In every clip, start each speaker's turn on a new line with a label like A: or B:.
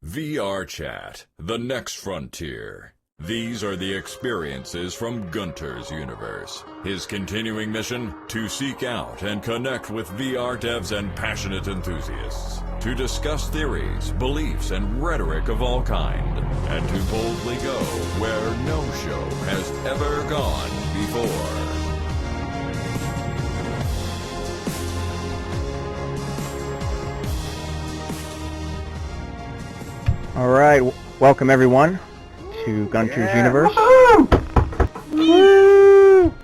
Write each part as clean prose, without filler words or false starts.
A: VR Chat, the next frontier. These are the experiences from Gunter's universe. His continuing mission? To seek out and connect with VR devs and passionate enthusiasts. To discuss theories, beliefs, and rhetoric of all kind. And to boldly go where no show has ever gone before.
B: All right, welcome everyone to Gunter's universe.
C: Woo!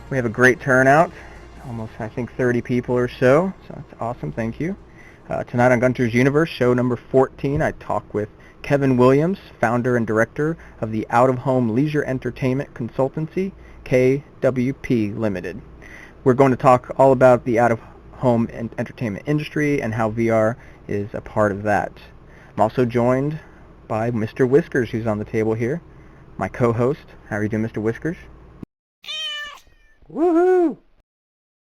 B: We have a great turnout, almost I think 30 people or so that's awesome, thank you. Tonight on Gunter's universe, show number 14, I talk with Kevin Williams, founder and director of the out-of-home leisure entertainment consultancy, KWP Ltd. We're going to talk all about the out-of-home entertainment industry and how VR is a part of that. I'm also joined by Mr. Whiskers, who's on the table here, my co-host. How are you doing, Mr. Whiskers?
C: Woohoo!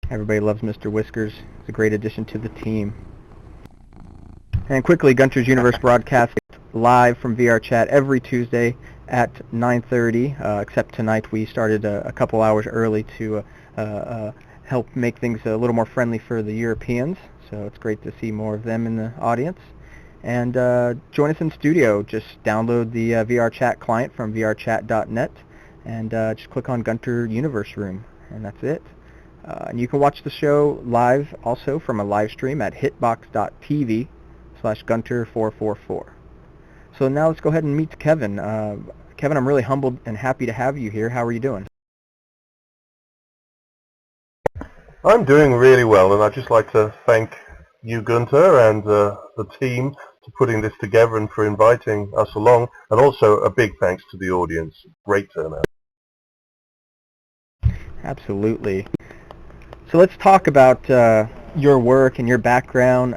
B: Everybody loves Mr. Whiskers. He's a great addition to the team. And quickly, Gunter's Universe broadcasts live from VR Chat every Tuesday at 9:30, except tonight we started a couple hours early to help make things a little more friendly for the Europeans. So it's great to see more of them in the audience. And join us in studio. Just download the VR Chat client from vrchat.net and just click on Gunter Universe Room, and that's it. And you can watch the show live also from a live stream at hitbox.tv/Gunter444. So now let's go ahead and meet Kevin. Kevin, I'm really humbled and happy to have you here. How are you doing?
C: I'm doing really well, and I'd just like to thank you, Gunter, and the team for putting this together and for inviting us along, and also a big thanks to the audience. Great turnout.
B: Absolutely. So let's talk about your work and your background.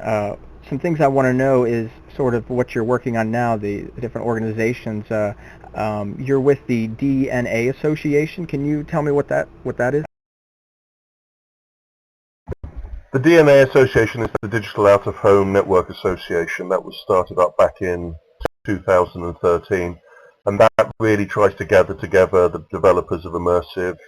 B: Some things I want to know is sort of what you're working on now, the different organizations. You're with the DNA Association. Can you tell me what that is?
C: The DNA Association is the Digital Out-of-Home Network Association that was started up back in 2013, and that really tries to gather together the developers of immersive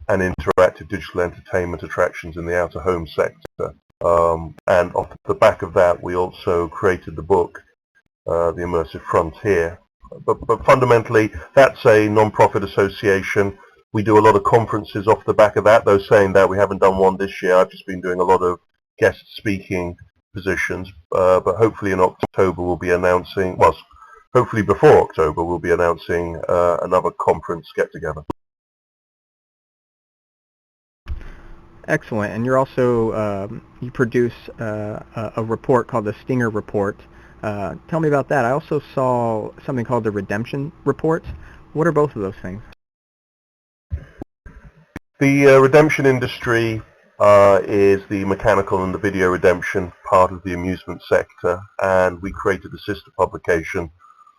C: and interactive digital entertainment attractions in the out-of-home sector. And off the back of that, we also created the book, The Immersive Frontier. But fundamentally, that's a non-profit association. We do a lot of conferences off the back of that, though saying that we haven't done one this year. I've just been doing a lot of guest speaking positions, but hopefully in October we'll be announcing, well, hopefully before October we'll be announcing another conference get-together.
B: Excellent. And you're also, you produce a report called the Stinger Report. Tell me about that. I also saw something called the Redemption Report. What are both of those things?
C: The redemption industry is the mechanical and the video redemption part of the amusement sector, and we created a sister publication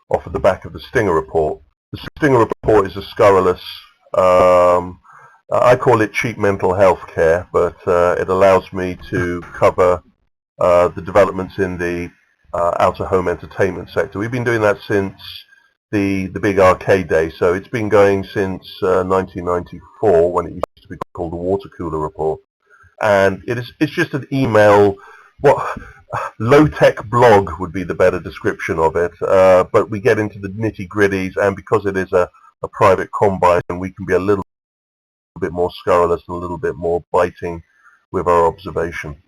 C: off of the back of the Stinger Report. The Stinger Report is a scurrilous, I call it cheap mental health care, but it allows me to cover the developments in the out-of-home entertainment sector. We've been doing that since the big arcade days, so it's been going since 1994, when it used to be called the Water Cooler Report. And it's just an email, what low-tech blog would be the better description of it, but we get into the nitty-gritties, and because it is a private combine, we can be a little bit more scurrilous and a little bit more biting with our observation.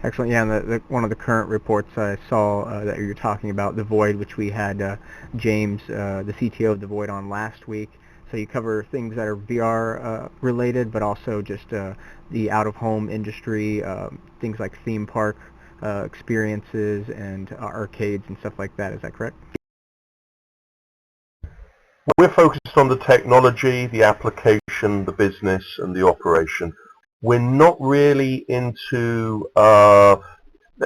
B: Excellent. Yeah, and one of the current reports I saw that you were talking about, The Void, which we had James, the CTO of The Void, on last week. So you cover things that are VR related, but also just the out-of-home industry, things like theme park experiences and arcades and stuff like that. Is that correct?
C: We're focused on the technology, the application, the business, and the operation. We're not really into, let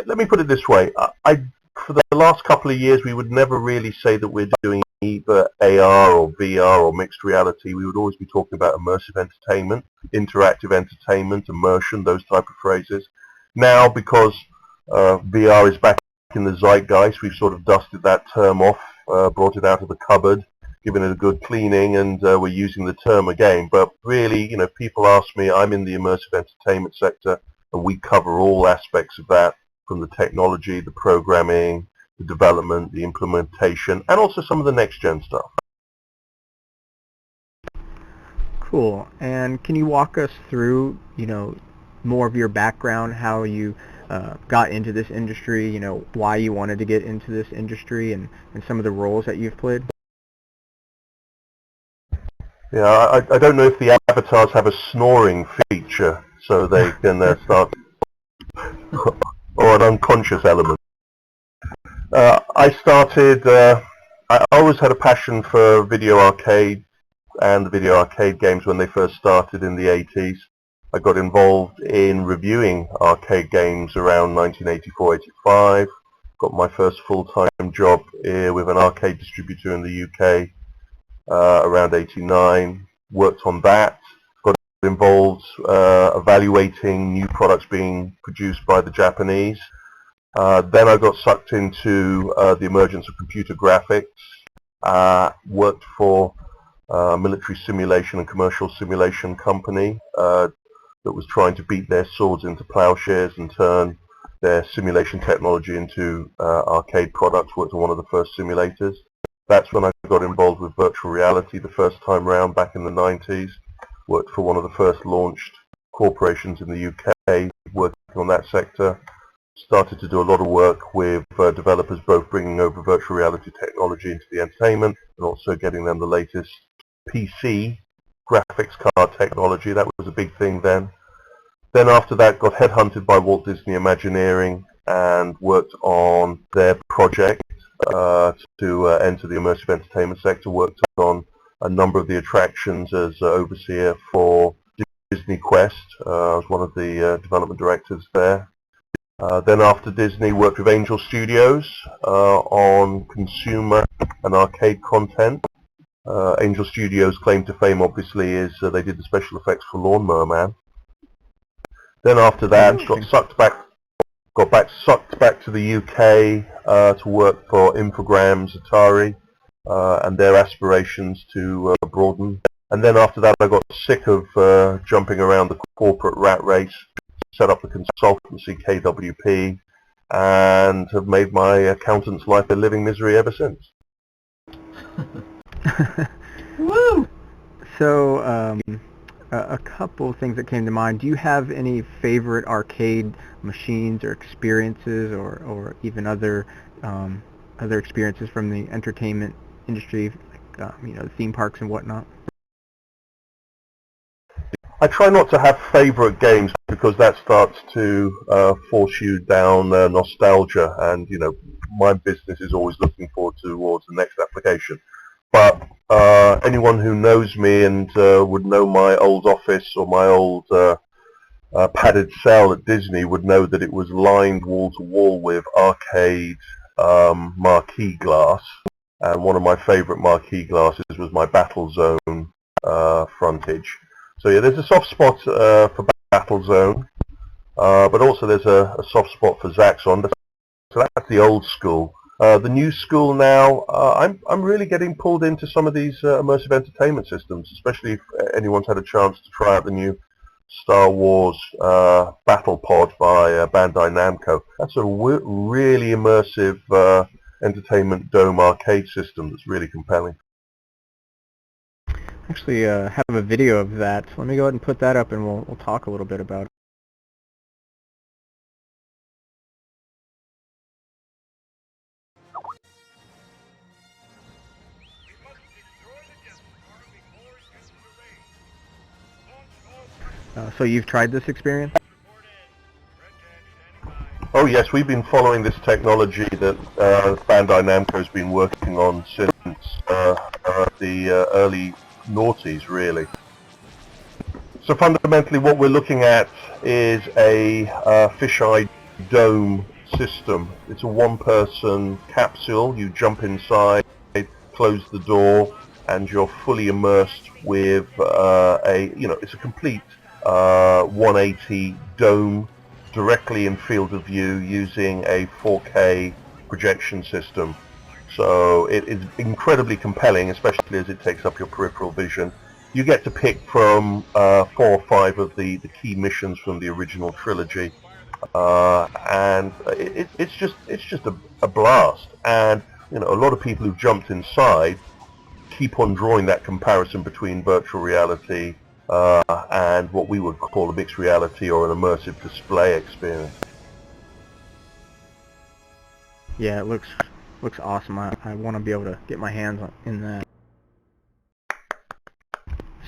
C: me put it this way, for the last couple of years we would never really say that we're doing either AR or VR or mixed reality. We would always be talking about immersive entertainment, interactive entertainment, immersion, those type of phrases. Now, because VR is back in the zeitgeist. We've sort of dusted that term off, brought it out of the cupboard, given it a good cleaning, and we're using the term again. But really, people ask me, I'm in the immersive entertainment sector, and we cover all aspects of that, from the technology, the programming, the development, the implementation, and also some of the next-gen stuff.
B: Cool. And can you walk us through, more of your background, how you got into this industry, why you wanted to get into this industry, and some of the roles that you've played?
C: Yeah, I don't know if the avatars have a snoring feature, so they can start, or an unconscious element. I always had a passion for video arcade and the video arcade games when they first started in the 80s. I got involved in reviewing arcade games around 1984-85. Got my first full-time job with an arcade distributor in the UK around 89. Worked on that. Got involved evaluating new products being produced by the Japanese. Then I got sucked into the emergence of computer graphics. Worked for a military simulation and commercial simulation company that was trying to beat their swords into plowshares and turn their simulation technology into arcade products. Worked on one of the first simulators. That's when I got involved with virtual reality the first time round back in the 90s. Worked for one of the first launched corporations in the UK, working on that sector. Started to do a lot of work with developers, both bringing over virtual reality technology into the entertainment and also getting them the latest PC graphics card technology. That was a big thing then. Then after that, got headhunted by Walt Disney Imagineering and worked on their project to enter the immersive entertainment sector. Worked on a number of the attractions as overseer for Disney Quest. I was one of the development directors there. Then after Disney, worked with Angel Studios on consumer and arcade content. Angel Studios' claim to fame obviously is they did the special effects for Lawnmower Man. Then after that, got sucked back to the UK to work for Infogrames, Atari, and their aspirations to broaden. And then after that, I got sick of jumping around the corporate rat race, set up the consultancy KWP, and have made my accountant's life a living misery ever since.
B: Woo! So, a couple things that came to mind. Do you have any favorite arcade machines or experiences, or even other experiences from the entertainment industry, like theme parks and whatnot?
C: I try not to have favorite games because that starts to force you down nostalgia, and my business is always looking forward towards the next application. But anyone who knows me and would know my old office or my old padded cell at Disney would know that it was lined wall to wall with arcade marquee glass, and one of my favorite marquee glasses was my Battle Zone frontage. So yeah, there's a soft spot for Battle Zone, but also there's a soft spot for Zaxxon. So that's the old school. The new school now, I'm really getting pulled into some of these immersive entertainment systems, especially if anyone's had a chance to try out the new Star Wars Battle Pod by Bandai Namco. That's a really immersive entertainment dome arcade system that's really compelling.
B: Actually, have a video of that. Let me go ahead and put that up, and we'll talk a little bit about it. So you've tried this experience?
C: Oh yes, we've been following this technology that Bandai Namco has been working on since the early noughties, really. So fundamentally what we're looking at is a fisheye dome system. It's a one-person capsule. You jump inside, close the door, and you're fully immersed with it's a complete 180 dome directly in field of view using a 4K projection system. So it is incredibly compelling, especially as it takes up your peripheral vision. You get to pick from 4 or 5 of the key missions from the original trilogy, and it's just a blast. And you know, a lot of people who've jumped inside keep on drawing that comparison between virtual reality and what we would call a mixed reality or an immersive display experience.
B: Yeah, it looks awesome. I want to be able to get my hands in that.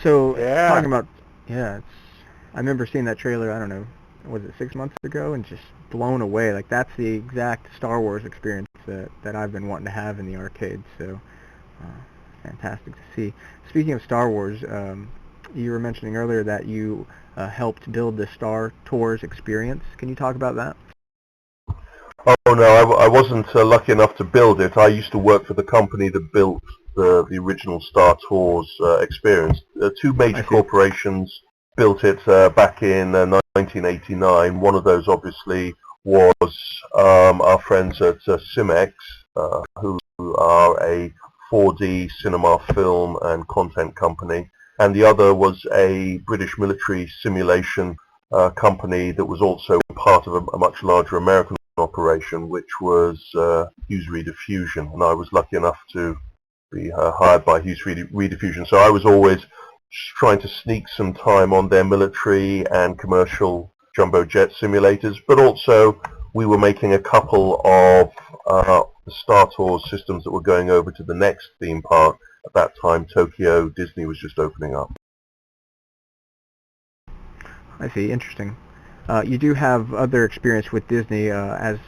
B: So
C: Yeah.
B: talking about, I remember seeing that trailer, I don't know, was it 6 months ago, and just blown away. Like, that's the exact Star Wars experience that I've been wanting to have in the arcade. So fantastic to see. Speaking of Star Wars, you were mentioning earlier that you helped build the Star Tours experience. Can you talk about that?
C: Oh no, I wasn't lucky enough to build it. I used to work for the company that built the original Star Tours experience. 2 major corporations built it back in 1989. One of those obviously was our friends at Cimex, who are a 4D cinema film and content company, and the other was a British military simulation company that was also part of a much larger American operation, which was Hughes Rediffusion, and I was lucky enough to be hired by Hughes Rediffusion. So I was always trying to sneak some time on their military and commercial jumbo jet simulators, but also we were making a couple of the Star Tours systems that were going over to the next theme park. At that time, Tokyo Disney was just opening up.
B: I see. Interesting. You do have other experience with Disney as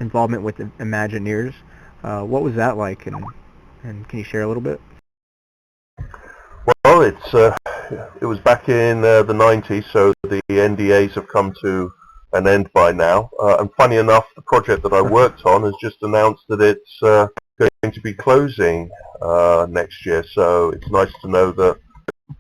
B: involvement with Imagineers. What was that like, and can you share a little bit?
C: Well, it was back in the 90s, so the NDAs have come to an end by now. And funny enough, the project that I worked on has just announced that it's going to be closing next year. So it's nice to know that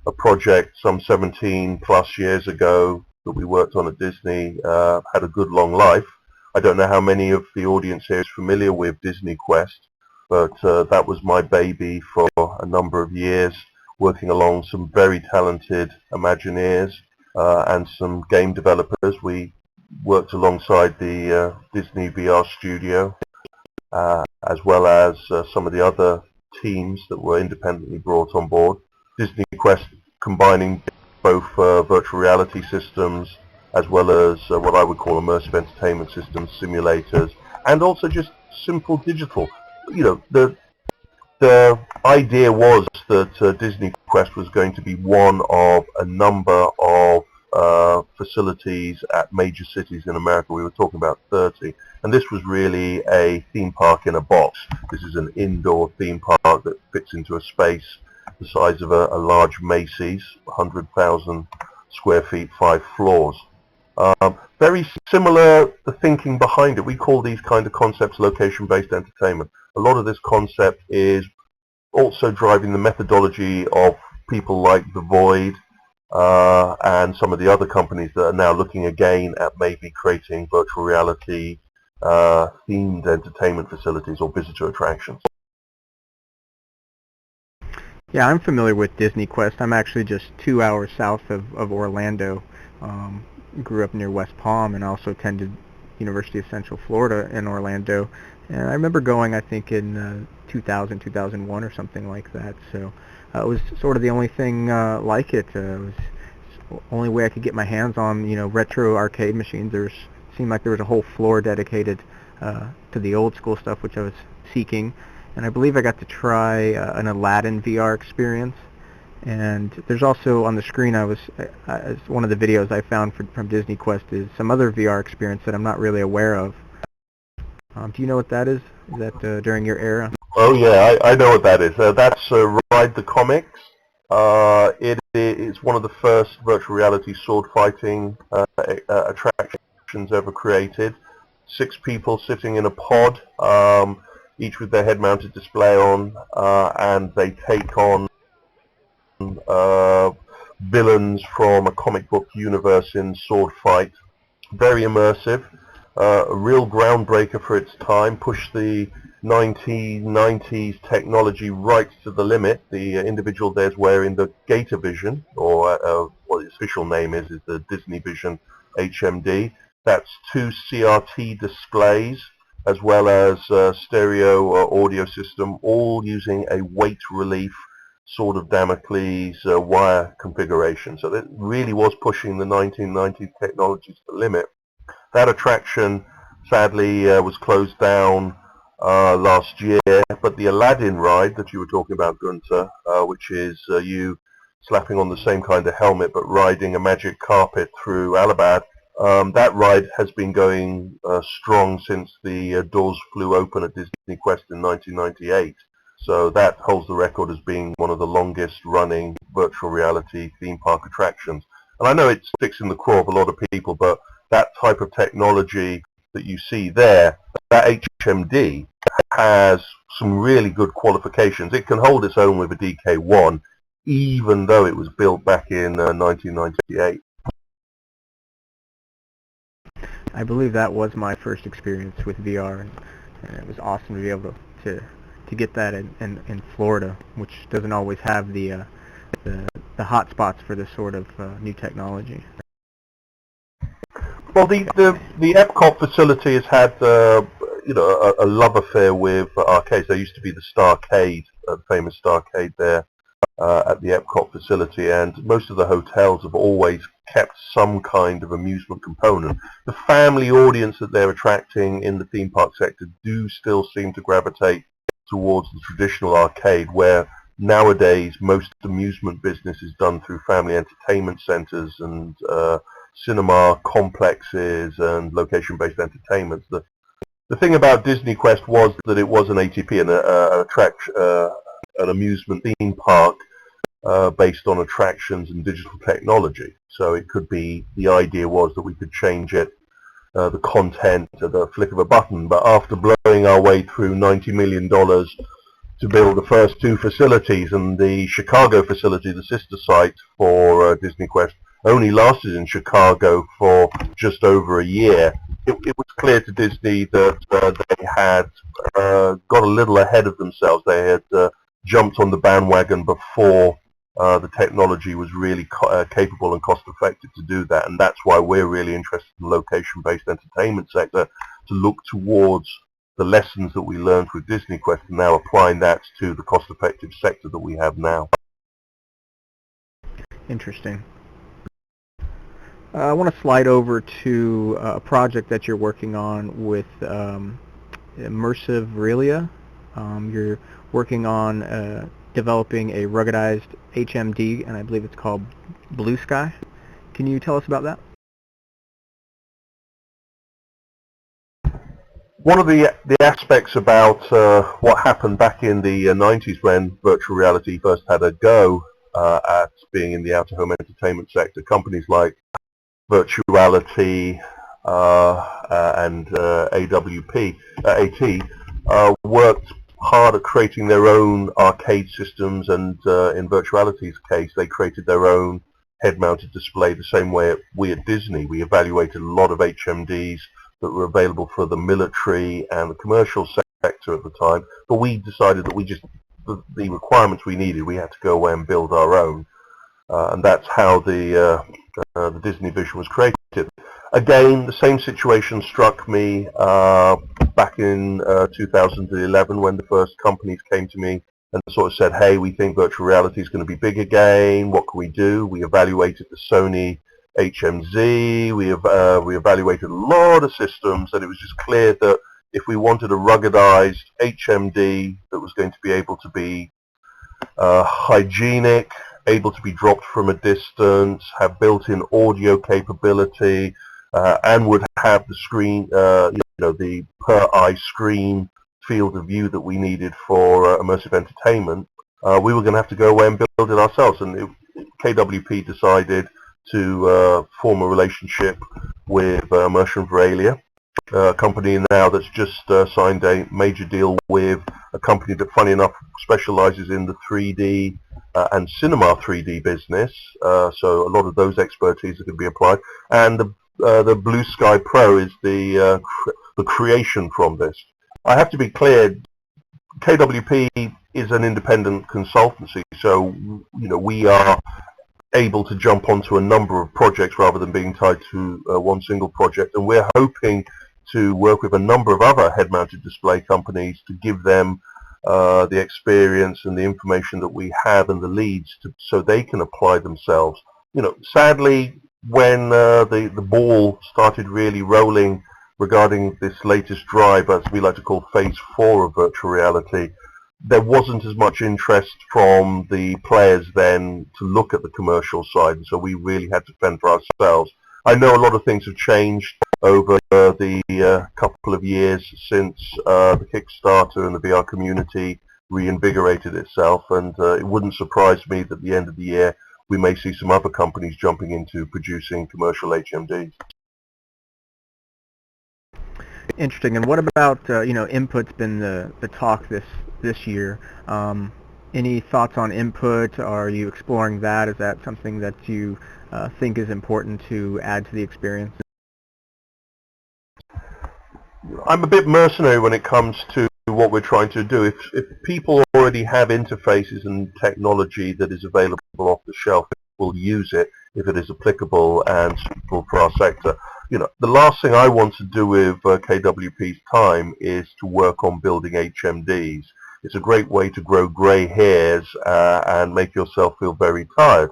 C: a project some 17 plus years ago that we worked on at Disney had a good long life. I don't know how many of the audience here is familiar with Disney Quest, but that was my baby for a number of years, working along some very talented Imagineers and some game developers. We worked alongside the Disney VR studio, as well as some of the other teams that were independently brought on board. Disney Quest combining both virtual reality systems as well as what I would call immersive entertainment systems, simulators, and also just simple digital. You know, the idea was that Disney Quest was going to be one of a number of facilities at major cities in America. We were talking about 30, and this was really a theme park in a box. This is an indoor theme park that fits into a space the size of a large Macy's, 100,000 square feet, 5 floors. Very similar, the thinking behind it. We call these kind of concepts location-based entertainment. A lot of this concept is also driving the methodology of people like The Void and some of the other companies that are now looking again at maybe creating virtual reality themed entertainment facilities or visitor attractions.
B: Yeah, I'm familiar with Disney Quest. I'm actually just 2 hours south of Orlando. Grew up near West Palm and also attended University of Central Florida in Orlando. And I remember going, I think, in 2000, 2001 or something like that. So it was sort of the only thing like it. It was the only way I could get my hands on, retro arcade machines. Seemed like there was a whole floor dedicated to the old school stuff, which I was seeking. And I believe I got to try an Aladdin VR experience. And there's also on the screen, one of the videos I found from Disney Quest is some other VR experience that I'm not really aware of. Do you know what that is? Is that during your era?
C: Oh yeah, I know what that is. That's Ride the Comics. It is one of the first virtual reality sword fighting attractions ever created. 6 people sitting in a pod, each with their head-mounted display on, and they take on villains from a comic book universe in sword fight. Very immersive. a real groundbreaker for its time, pushed the 1990s technology right to the limit. The individual there's wearing the Gator Vision, or what its official name is the Disney Vision HMD. That's 2 CRT displays as well as stereo audio system, all using a weight relief sort of Damocles wire configuration. So it really was pushing the 1990s technology to the limit. That attraction sadly was closed down last year, but the Aladdin ride that you were talking about, Gunter, which is you slapping on the same kind of helmet but riding a magic carpet through Alabad, that ride has been going strong since the doors flew open at Disney Quest in 1998. So that holds the record as being one of the longest running virtual reality theme park attractions. And I know it sticks in the craw of a lot of people, but that type of technology that you see there, that HMD, has some really good qualifications. It can hold its own with a DK1, even though it was built back in 1998.
B: I believe that was my first experience with VR, and it was awesome to be able to get that in Florida, which doesn't always have the hot spots for this sort of new technology.
C: Well, the Epcot facility has had a love affair with arcades. There used to be the Starcade, the famous Starcade there at the Epcot facility, and most of the hotels have always kept some kind of amusement component. The family audience that they're attracting in the theme park sector do still seem to gravitate towards the traditional arcade, where nowadays most amusement business is done through family entertainment centers and cinema complexes and location-based entertainments. The thing about Disney Quest was that it was an ATP, an amusement theme park based on attractions and digital technology. So it could be, the idea was that we could change it, the content at the flick of a button. But after blowing our way through $90 million to build the first 2 facilities, and the Chicago facility, the sister site for Disney Quest, only lasted in Chicago for just over a year, it was clear to Disney that they had got a little ahead of themselves. They had jumped on the bandwagon before the technology was really capable and cost-effective to do that, and that's why we're really interested in the location-based entertainment sector, to look towards the lessons that we learned with Disney Quest and now applying that to the cost-effective sector that we have now.
B: Interesting. I want to slide over to a project that you're working on with ImmersiveVRelia. You're working on developing a ruggedized HMD, and I believe it's called BlueSky. Can you tell us about that?
C: One of the aspects about what happened back in the 90s when virtual reality first had a go at being in the out-of-home entertainment sector, companies like Virtuality and AWP, AT worked hard at creating their own arcade systems, and in Virtuality's case they created their own head-mounted display the same way we at Disney. We evaluated a lot of HMDs that were available for the military and the commercial sector at the time, but we decided that the requirements we needed, we had to go away and build our own, and that's how the Disney Vision was created. Again, the same situation struck me back in 2011 when the first companies came to me and sort of said, hey, we think virtual reality is going to be big again, what can we do? We evaluated the Sony HMZ, we evaluated a lot of systems, and it was just clear that if we wanted a ruggedized HMD that was going to be able to be hygienic, able to be dropped from a distance, have built-in audio capability, and would have the screen, the per-eye screen field of view that we needed for immersive entertainment, we were going to have to go away and build it ourselves. And KWP decided to form a relationship with ImmersionVerellia, a company now that's just signed a major deal with a company that, funny enough, specializes in the 3D and cinema 3D business. So a lot of those expertise are going to be applied. And the BluSky Pro is the creation from this. I have to be clear, KWP is an independent consultancy, so we are able to jump onto a number of projects rather than being tied to one single project, and we're hoping to work with a number of other head-mounted display companies to give them the experience and the information that we have and the leads so they can apply themselves. Sadly, when the ball started really rolling regarding this latest drive, as we like to call phase 4 of virtual reality, there wasn't as much interest from the players then to look at the commercial side, and so we really had to fend for ourselves. I know a lot of things have changed over the couple of years since the Kickstarter and the VR community reinvigorated itself, and it wouldn't surprise me that at the end of the year we may see some other companies jumping into producing commercial HMDs.
B: Interesting. And what about input's been the talk this year? Any thoughts on input? Are you exploring that? Is that something that you think is important to add to the experience?
C: I'm a bit mercenary when it comes to what we're trying to do. If people already have interfaces and technology that is available off the shelf, we'll use it if it is applicable and suitable for our sector. The last thing I want to do with KWP's time is to work on building HMDs. It's a great way to grow grey hairs and make yourself feel very tired.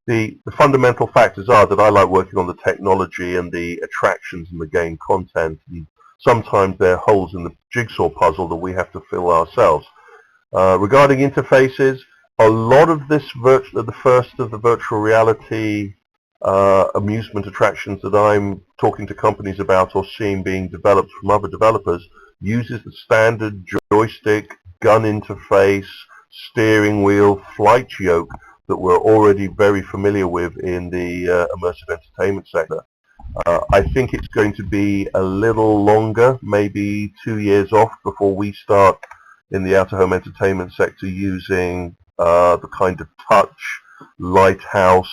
C: The fundamental factors are that I like working on the technology and the attractions and the game content. And sometimes there are holes in the jigsaw puzzle that we have to fill ourselves. Regarding interfaces, a lot of this the first of the virtual reality amusement attractions that I'm talking to companies about or seeing being developed from other developers uses the standard joystick, gun interface, steering wheel, flight yoke that we're already very familiar with in the immersive entertainment sector. I think it's going to be a little longer, maybe 2 years off, before we start in the out-of-home entertainment sector using the kind of touch, lighthouse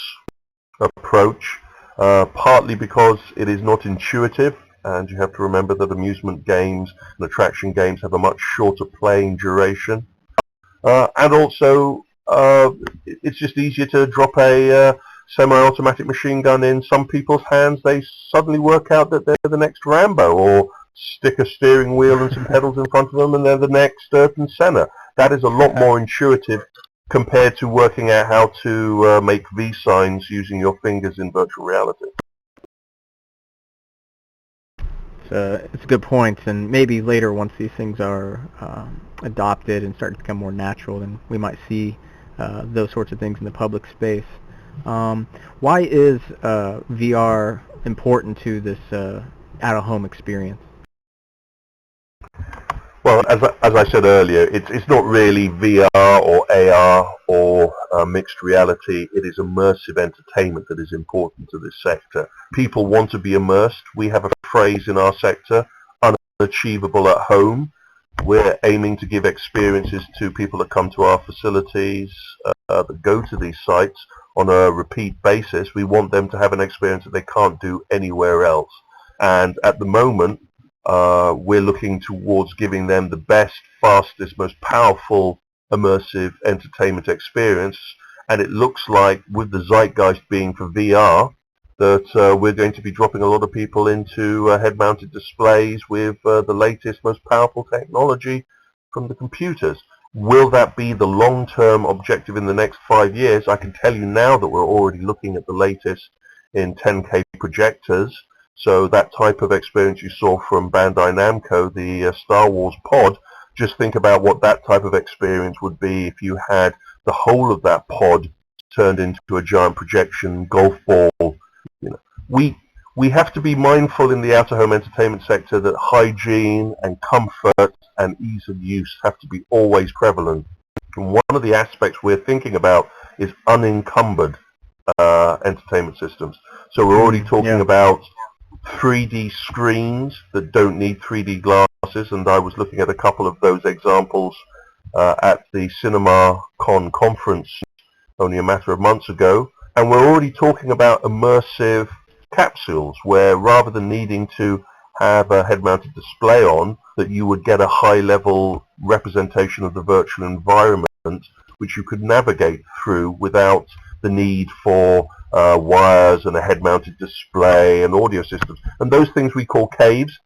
C: approach, partly because it is not intuitive, and you have to remember that amusement games and attraction games have a much shorter playing duration, and also it's just easier to drop a semi-automatic machine gun in some people's hands. They suddenly work out that they're the next Rambo, or stick a steering wheel and some pedals in front of them and they're the next Ayrton Senna. That is a lot more intuitive compared to working out how to make V signs using your fingers in virtual reality.
B: It's a good point, and maybe later, once these things are adopted and start to become more natural, then we might see those sorts of things in the public space. Why is VR important to this out-of-home experience?
C: Well, as I said earlier, it's not really VR or AR or mixed reality. It is immersive entertainment that is important to this sector. People want to be immersed. We have a phrase in our sector, unachievable at home. We're aiming to give experiences to people that come to our facilities, that go to these sites on a repeat basis. We want them to have an experience that they can't do anywhere else. And at the moment, we're looking towards giving them the best, fastest, most powerful immersive entertainment experience, and it looks like, with the zeitgeist being for VR, that we're going to be dropping a lot of people into head-mounted displays with the latest, most powerful technology from the computers. Will that be the long-term objective in the next 5 years? I can tell you now that we're already looking at the latest in 10K projectors. So that type of experience you saw from Bandai Namco, the Star Wars pod, just think about what that type of experience would be if you had the whole of that pod turned into a giant projection golf ball. We have to be mindful in the out-of-home entertainment sector that hygiene and comfort and ease of use have to be always prevalent. And one of the aspects we're thinking about is unencumbered entertainment systems. So we're already talking about 3D screens that don't need 3D glasses, and I was looking at a couple of those examples at the CinemaCon conference only a matter of months ago, and we're already talking about immersive capsules, where rather than needing to have a head-mounted display on, that you would get a high-level representation of the virtual environment which you could navigate through without the need for wires and a head-mounted display and audio systems. And those things we call caves,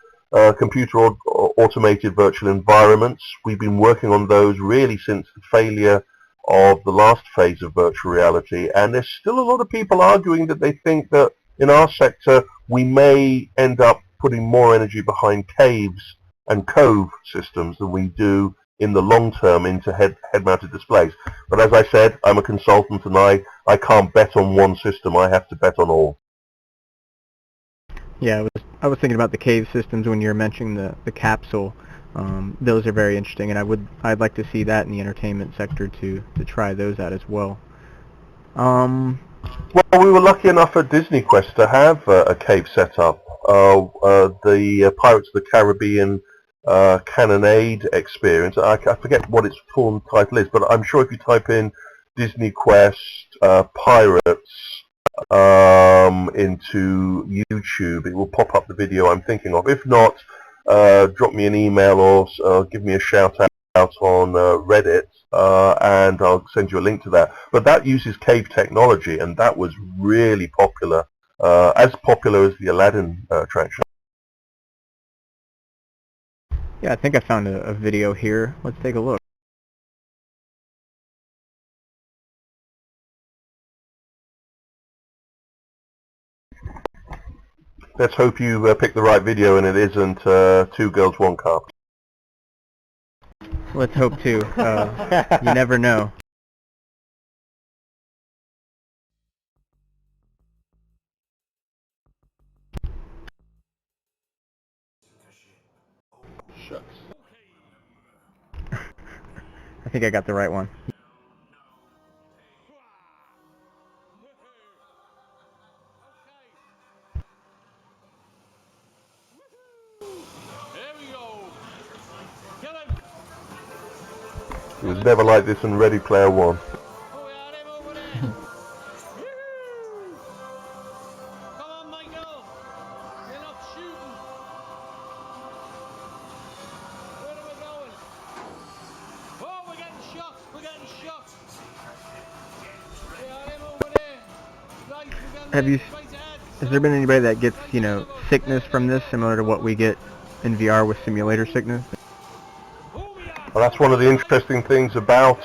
C: computer automated virtual environments. We've been working on those really since the failure of the last phase of virtual reality, and there's still a lot of people arguing that they think that in our sector we may end up putting more energy behind caves and cove systems than we do in the long term into head-mounted displays. But as I said, I'm a consultant and I can't bet on one system, I have to bet on all.
B: Yeah, I was thinking about the cave systems when you were mentioning the capsule. Those are very interesting, and I'd like to see that in the entertainment sector to try those out as well.
C: Well, we were lucky enough at Disney Quest to have a cave set up. The Pirates of the Caribbean Cannonade experience. I forget what its full title is, but I'm sure if you type in Disney Quest Pirates into YouTube, it will pop up the video I'm thinking of. If not, drop me an email or give me a shout out on Reddit, and I'll send you a link to that. But that uses cave technology, and that was really popular, as popular as the Aladdin attraction.
B: Yeah, I think I found a video here. Let's take a look.
C: Let's hope you pick the right video and it isn't Two Girls, One Cup.
B: Let's hope too. You never know.
C: Shucks.
B: I think I got the right one.
C: It was never like this in Ready Player One.
B: Has there been anybody that gets, sickness from this, similar to what we get in VR with simulator sickness?
C: Well, that's one of the interesting things about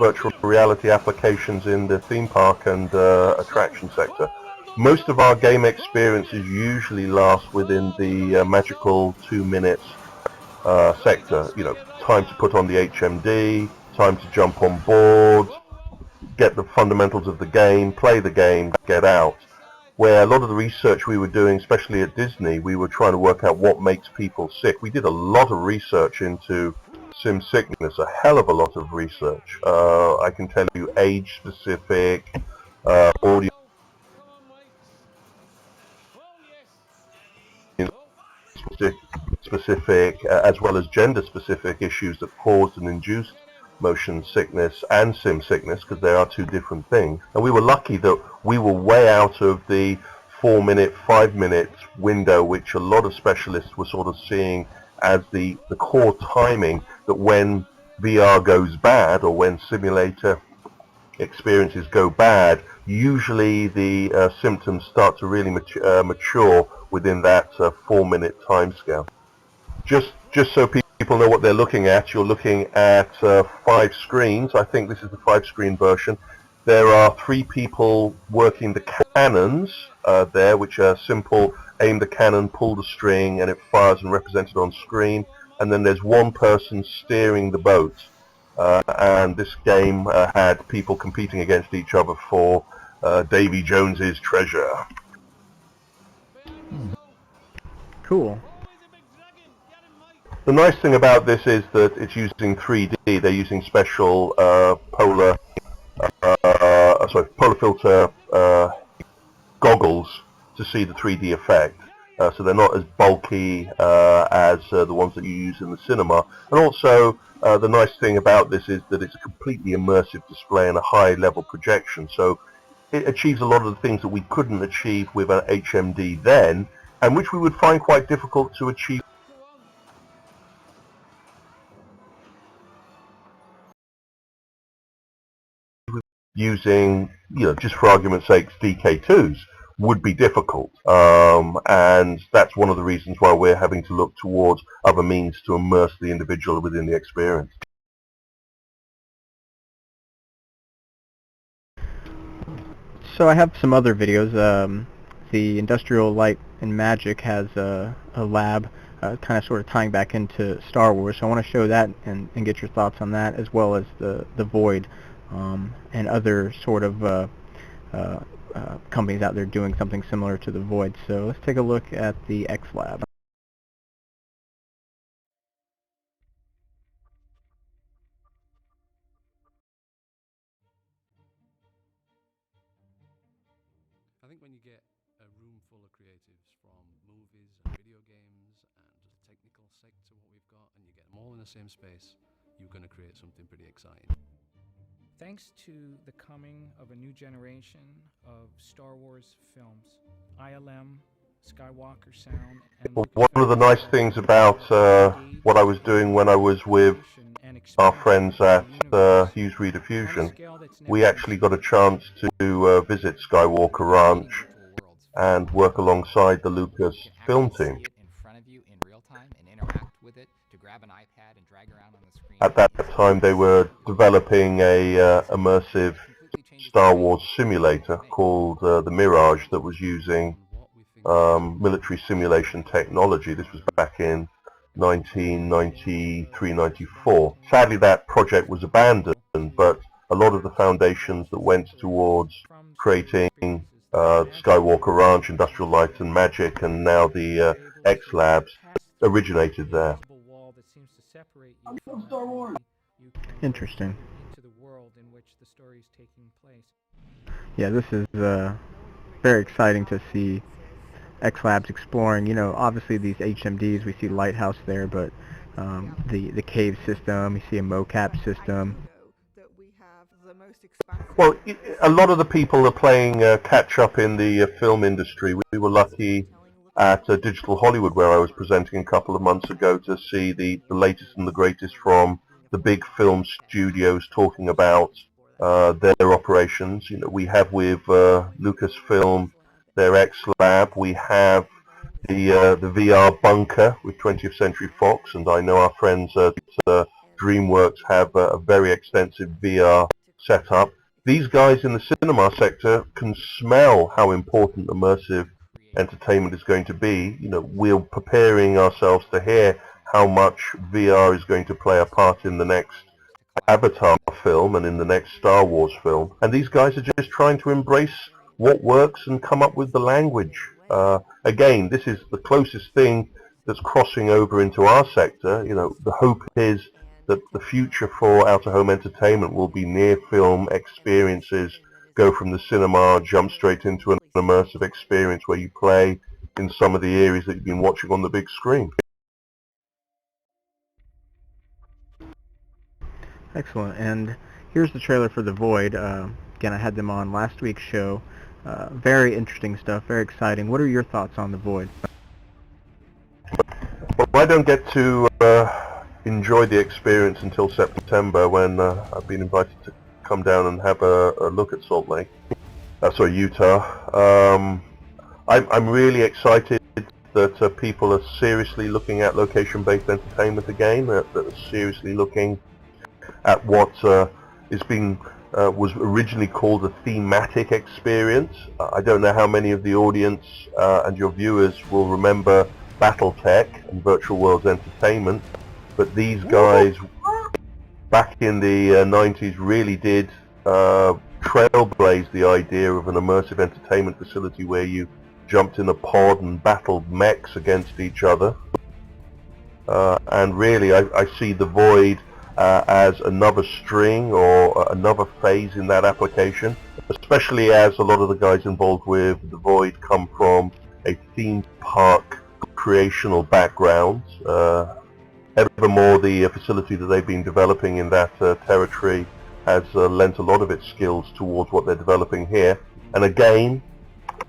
C: virtual reality applications in the theme park and attraction sector. Most of our game experiences usually last within the magical 2 minutes sector. Time to put on the HMD, time to jump on board, get the fundamentals of the game, play the game, get out. Where a lot of the research we were doing, especially at Disney, we were trying to work out what makes people sick. We did a lot of research into sim sickness, a hell of a lot of research. I can tell you age specific, audio specific, as well as gender specific issues that caused and induced motion sickness and sim sickness, because they are two different things. And we were lucky that we were way out of the 4-minute, 5-minute window, which a lot of specialists were sort of seeing as the core timing, that when VR goes bad or when simulator experiences go bad, usually the symptoms start to really mature within that 4-minute time scale. Just so people know what they're looking at, you're looking at 5 screens. I think this is the 5-screen version. There are 3 people working the cannons there, which are simple: aim the cannon, pull the string, and it fires and represented on screen. And then there's 1 person steering the boat. And this game had people competing against each other for Davy Jones's treasure.
B: Cool.
C: The nice thing about this is that it's using 3D. They're using special polar filter goggles to see the 3D effect. So they're not as bulky as the ones that you use in the cinema. And also, the nice thing about this is that it's a completely immersive display and a high-level projection. So it achieves a lot of the things that we couldn't achieve with an HMD then, and which we would find quite difficult to achieve using, just for argument's sake, DK2s would be difficult. And that's one of the reasons why we're having to look towards other means to immerse the individual within the experience.
B: So I have some other videos. The Industrial Light and Magic has a lab kind of sort of tying back into Star Wars. So I want to show that and get your thoughts on that, as well as the Void and other sort of companies out there doing something similar to the Void. So let's take a look at the X Lab.
D: I think when you get a room full of creatives from movies and video games and just the technical sect to what we've got, and you get them all in the same space, you're going to create something pretty exciting.
E: Thanks to the coming of a new generation of Star Wars films, ILM, Skywalker Sound, and
C: One of the nice things about what I was doing when I was with our friends at Hughes Reader Fusion, we actually got a chance to visit Skywalker Ranch and work alongside the Lucas film team. At that time they were developing a immersive Star Wars simulator called the Mirage that was using military simulation technology. This was back in 1993-94. Sadly that project was abandoned, but a lot of the foundations that went towards creating Skywalker Ranch, Industrial Light and Magic, and now the X Labs originated there.
B: Interesting.
E: Into the world in which the story is taking place.
B: Yeah, this is very exciting to see X Labs exploring. Obviously these HMDs, we see Lighthouse there, but the cave system, we see a mocap system.
C: Well, a lot of the people are playing catch up in the film industry. We were lucky at Digital Hollywood, where I was presenting a couple of months ago, to see the latest and the greatest from the big film studios talking about their operations. We have with Lucasfilm their X Lab. We have the VR bunker with 20th Century Fox, and I know our friends at DreamWorks have a very extensive VR setup. These guys in the cinema sector can smell how important immersive entertainment is going to be. We're preparing ourselves to hear how much VR is going to play a part in the next Avatar film and in the next Star Wars film. And these guys are just trying to embrace what works and come up with the language. Again, this is the closest thing that's crossing over into our sector. The hope is that the future for out-of-home entertainment will be near-film experiences, go from the cinema, jump straight into an immersive experience where you play in some of the areas that you've been watching on the big screen.
B: Excellent. And here's the trailer for The Void. Again, I had them on last week's show. Very interesting stuff, very exciting. What are your thoughts on The Void?
C: Well, I don't get to enjoy the experience until September, when I've been invited to come down and have a look at Salt Lake. Utah. I'm really excited that people are seriously looking at location-based entertainment again, that are seriously looking at what was originally called a thematic experience. I don't know how many of the audience and your viewers will remember Battletech and Virtual Worlds Entertainment, but these guys back in the 90s really did trailblaze the idea of an immersive entertainment facility where you jumped in a pod and battled mechs against each other. And really I see The Void as another string or another phase in that application, especially as a lot of the guys involved with The Void come from a theme park creational background. Evermore, the facility that they've been developing in that territory has lent a lot of its skills towards what they're developing here. And again,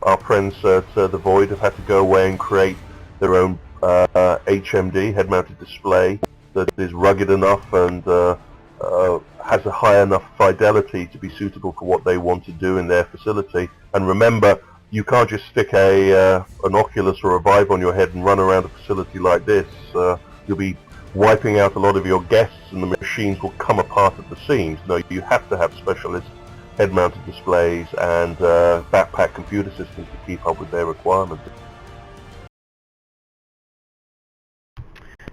C: our friends at The Void have had to go away and create their own HMD, head-mounted display, that is rugged enough and has a high enough fidelity to be suitable for what they want to do in their facility. And remember, you can't just stick an Oculus or a Vive on your head and run around a facility like this. You'll be wiping out a lot of your guests and the machines will come apart at the seams. No, you have to have specialist head-mounted displays and backpack computer systems to keep up with their requirements.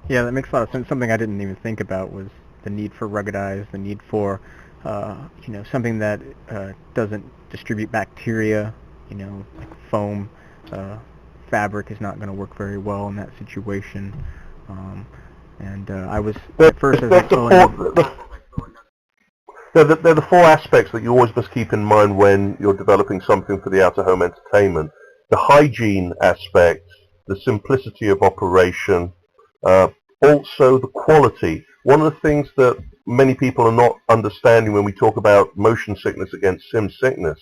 B: Yeah, that makes a lot of sense. Something I didn't even think about was the need for ruggedized, the need for something that doesn't distribute bacteria. Like foam fabric is not going to work very well in that situation. I was at first
C: they're the four aspects that you always must keep in mind when you're developing something for the out-of-home entertainment. The hygiene aspect, the simplicity of operation, also the quality. One of the things that many people are not understanding when we talk about motion sickness against sim sickness,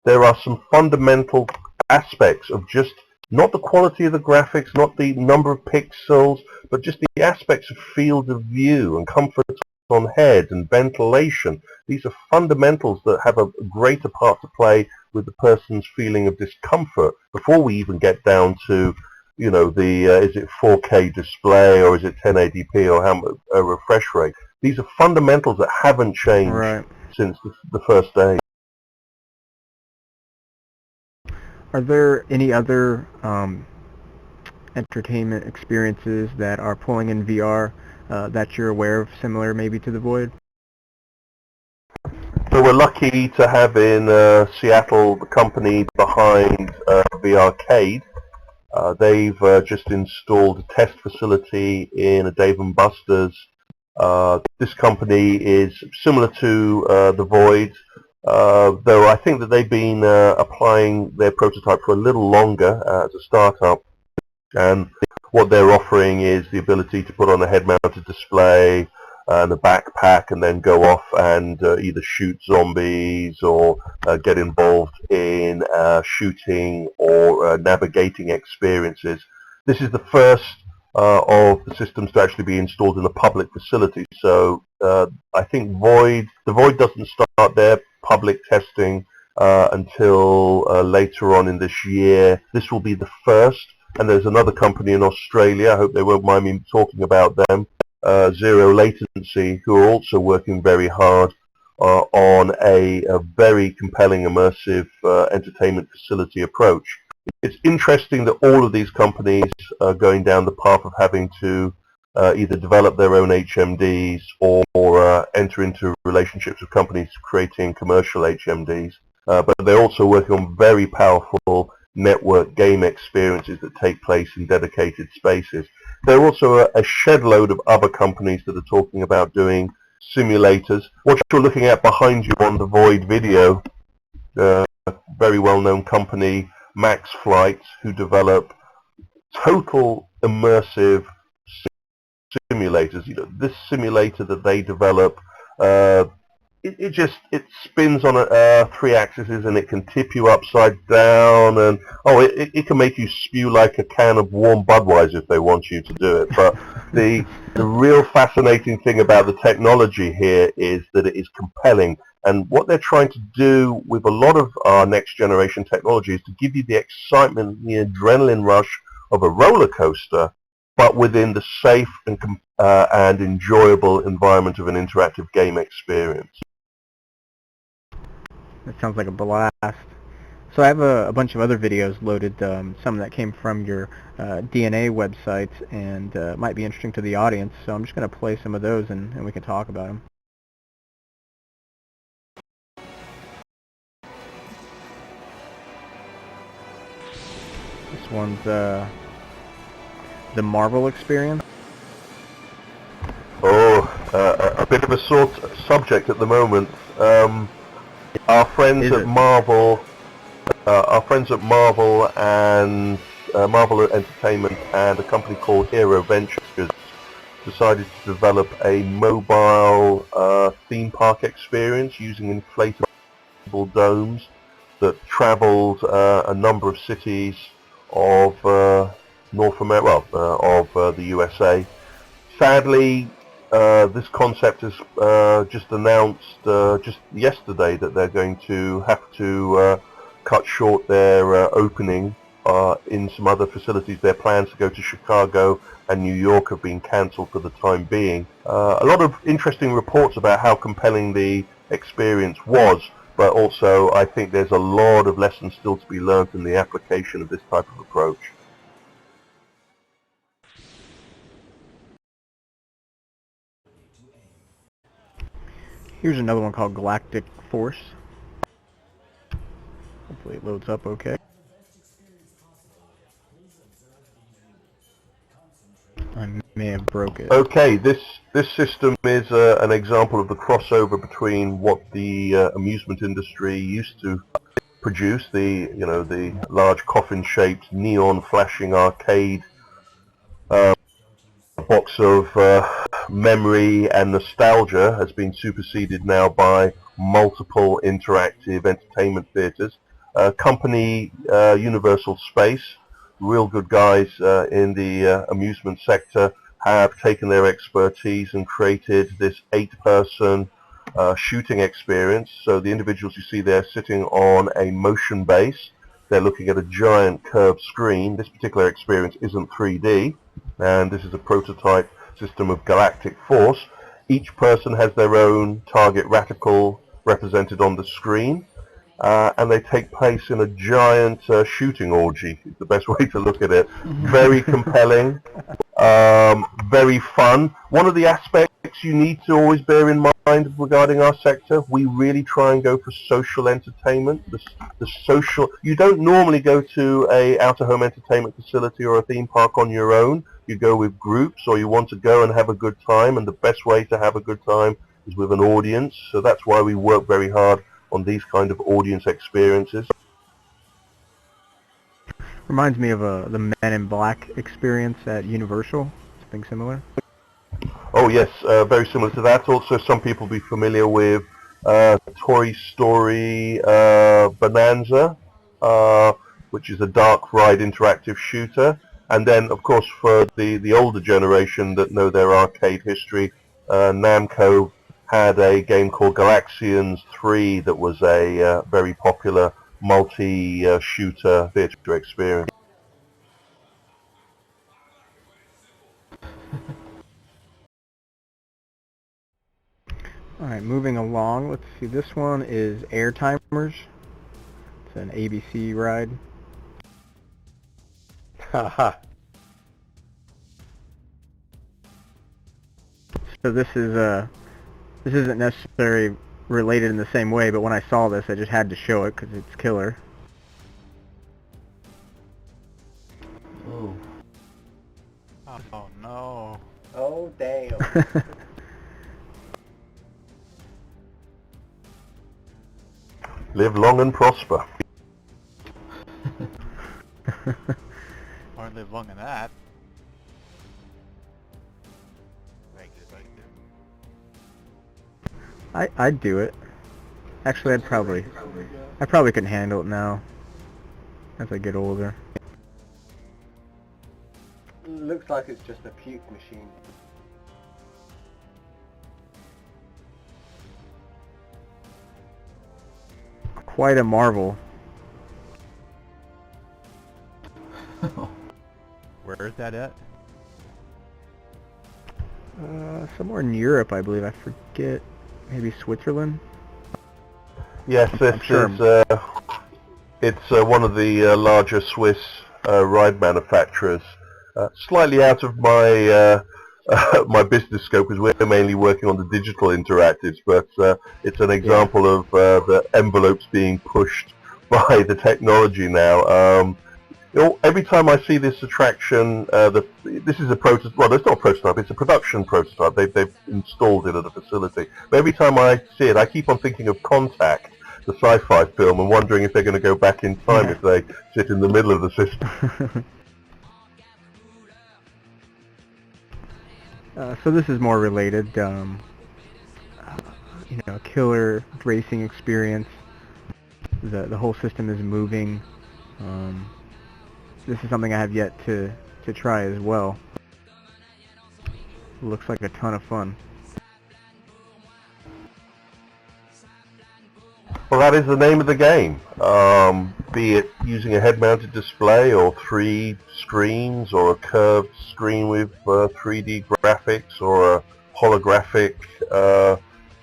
C: there are some fundamental aspects of just not the quality of the graphics, not the number of pixels, but just the aspects of field of view and comfort on head and ventilation. These are fundamentals that have a greater part to play with the person's feeling of discomfort before we even get down to, is it 4K display or is it 1080p or how a refresh rate. These are fundamentals that haven't changed since the first day.
B: Are there any other entertainment experiences that are pulling in VR that you're aware of, similar maybe to The Void?
C: So we're lucky to have in Seattle the company behind VRCade. They've just installed a test facility in a Dave & Buster's. This company is similar to The Void, though I think that they've been applying their prototype for a little longer as a startup, and what they're offering is the ability to put on a head-mounted display and a backpack and then go off and either shoot zombies or get involved in shooting or navigating experiences. This is the first of the systems to actually be installed in a public facility, so I think The Void doesn't start their public testing until later on in this year. This will be the first, and there's another company in Australia, I hope they won't mind me talking about them, Zero Latency, who are also working very hard on a very compelling immersive entertainment facility approach. It's interesting that all of these companies are going down the path of having to either develop their own HMDs or enter into relationships with companies creating commercial HMDs. But they're also working on very powerful network game experiences that take place in dedicated spaces. There are also a shed load of other companies that are talking about doing simulators. What you're looking at behind you on the Void video, very well-known company, Max Flight, who develop total immersive simulators. This simulator that they develop, it spins on 3 axes and it can tip you upside down, and it can make you spew like a can of warm Budweiser if they want you to do it. But the real fascinating thing about the technology here is that it is compelling, and what they're trying to do with a lot of our next generation technology is to give you the excitement, the adrenaline rush of a roller coaster, but within the safe and enjoyable environment of an interactive game experience.
B: That sounds like a blast. So I have a bunch of other videos loaded, some that came from your DNA websites, and might be interesting to the audience, so I'm just going to play some of those and we can talk about them. This one's the Marvel experience.
C: A bit of a sore subject at the moment. Our friends at Marvel and Marvel Entertainment and a company called Hero Ventures decided to develop a mobile theme park experience using inflatable domes that travelled a number of cities of North America, of the USA. Sadly, this concept is just announced just yesterday that they're going to have to cut short their opening in some other facilities. Their plans to go to Chicago and New York have been cancelled for the time being. A lot of interesting reports about how compelling the experience was, but also I think there's a lot of lessons still to be learned in the application of this type of approach.
B: Here's another one called Galactic Force. Hopefully it loads up okay. I may have broke it.
C: Okay, this system is an example of the crossover between what the amusement industry used to produce, the large coffin-shaped, neon-flashing arcade box of memory and nostalgia, has been superseded now by multiple interactive entertainment theatres. Company Universal Space, real good guys in the amusement sector, have taken their expertise and created this 8-person shooting experience. So the individuals you see there sitting on a motion base, they're looking at a giant curved screen. This particular experience isn't 3D, and this is a prototype system of Galactic Force. Each person has their own target reticle represented on the screen, and they take place in a giant shooting orgy, is the best way to look at it. Very compelling, very fun. One of the aspects you need to always bear in mind regarding our sector, we really try and go for social entertainment. The social, you don't normally go to a out-of-home entertainment facility or a theme park on your own. You go with groups, or you want to go and have a good time, and the best way to have a good time is with an audience. So that's why we work very hard on these kind of audience experiences.
B: Reminds me of the Men in Black experience at Universal. Something similar.
C: Oh yes, very similar to that. Also, some people will be familiar with Toy Story Bonanza, which is a dark ride interactive shooter. And then, of course, for the older generation that know their arcade history, Namco had a game called Galaxians 3 that was a very popular multi-shooter theatre experience.
B: Alright, moving along, let's see, this one is Air Timers. It's an ABC ride.
C: Haha.
B: So this isn't necessarily related in the same way, but when I saw this I just had to show it because it's killer.
F: Oh. Oh no.
G: Oh damn.
C: Live long and prosper.
F: Or live long in that.
B: I'd do it. Actually, I probably could handle it now as I get older.
G: Looks like it's just a puke machine.
B: Quite a marvel.
F: Where is that at?
B: Somewhere in Europe, I believe. I forget. Maybe Switzerland?
C: Yes, this
B: sure
C: is it's one of the larger Swiss ride manufacturers. Slightly out of my my business scope, because we're mainly working on the digital interactives, but it's an example of the envelopes being pushed by the technology now. You know, every time I see this attraction, this is a prototype. Well, it's not a prototype; it's a production prototype. They've installed it at a facility. But every time I see it, I keep on thinking of Contact, the sci-fi film, and wondering if they're going to go back in time if they sit in the middle of the system.
B: So this is more related, a killer racing experience. The whole system is moving. This is something I have yet to try as well. Looks like a ton of fun.
C: Well, that is the name of the game. Be it using a head-mounted display or 3 screens or a curved screen with 3D graphics or a holographic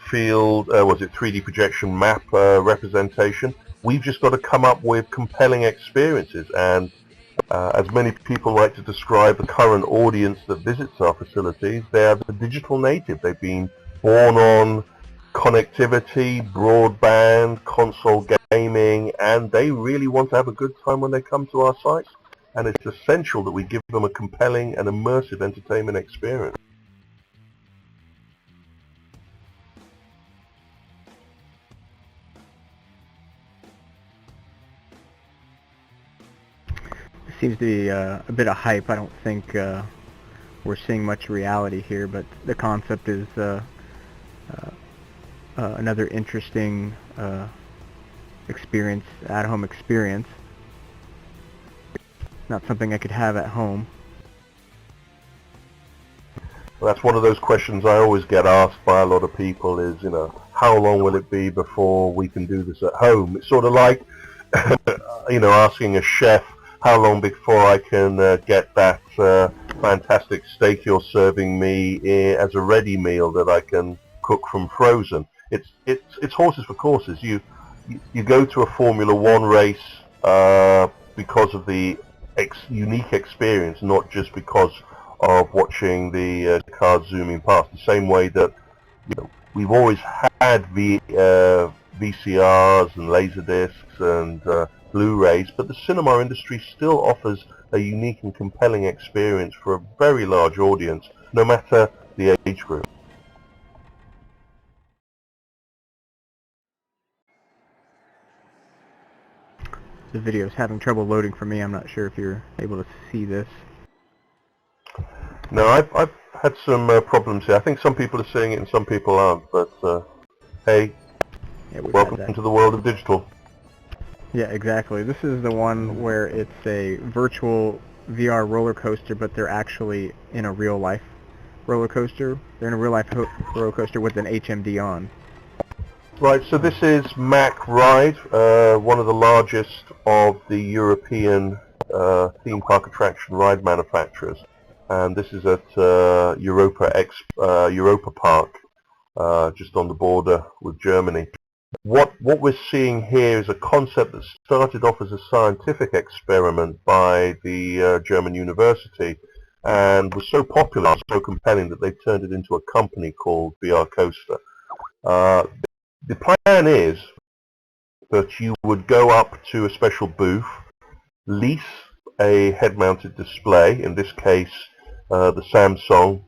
C: field, 3D projection map representation. We've just got to come up with compelling experiences, and as many people like to describe the current audience that visits our facilities, they are the digital native. They've been born on connectivity, broadband, console gaming, and they really want to have a good time when they come to our sites, and it's essential that we give them a compelling and immersive entertainment experience.
B: Seems to be a bit of hype. I don't think we're seeing much reality here, but the concept is another interesting experience, at-home experience. Not something I could have at home.
C: Well, that's one of those questions I always get asked by a lot of people is, how long will it be before we can do this at home? It's sort of like, asking a chef, how long before I can get that fantastic steak you're serving me as a ready meal that I can cook from frozen. It's horses for courses. You go to a Formula One race because of the unique experience, not just because of watching the cars zooming past. The same way that we've always had VCRs and Laserdiscs and Blu-rays, but the cinema industry still offers a unique and compelling experience for a very large audience, no matter the age group.
B: The video is having trouble loading for me. I'm not sure if you're able to see this.
C: No, I've had some problems here. I think some people are seeing it and some people aren't, but hey,
B: Yeah,
C: welcome to the world of digital.
B: Yeah, exactly. This is the one where it's a virtual VR roller coaster, but they're actually in a real life roller coaster. They're in a real life roller coaster with an HMD on.
C: Right, so this is Mack Ride, one of the largest of the European theme park attraction ride manufacturers, and this is at Europa Park, just on the border with Germany. What we're seeing here is a concept that started off as a scientific experiment by the German university and was so popular, so compelling that they turned it into a company called VRCoaster. The plan is that you would go up to a special booth, lease a head-mounted display, in this case the Samsung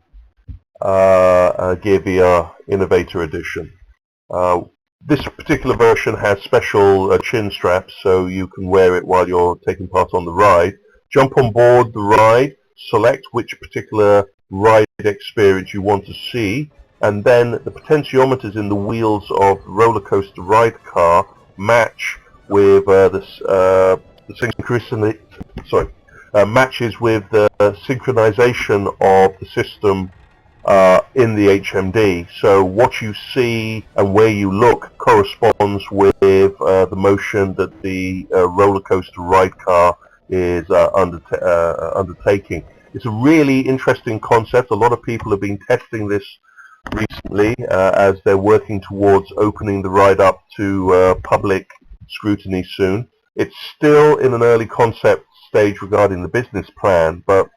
C: Gear VR Innovator Edition. This particular version has special chin straps, so you can wear it while you're taking part on the ride. Jump on board the ride, select which particular ride experience you want to see, and then the potentiometers in the wheels of the roller coaster ride car match with matches with the synchronization of the system in the HMD. So what you see and where you look corresponds with the motion that the roller coaster ride car is undertaking. It's a really interesting concept. A lot of people have been testing this recently as they're working towards opening the ride up to public scrutiny soon. It's still in an early concept stage regarding the business plan, but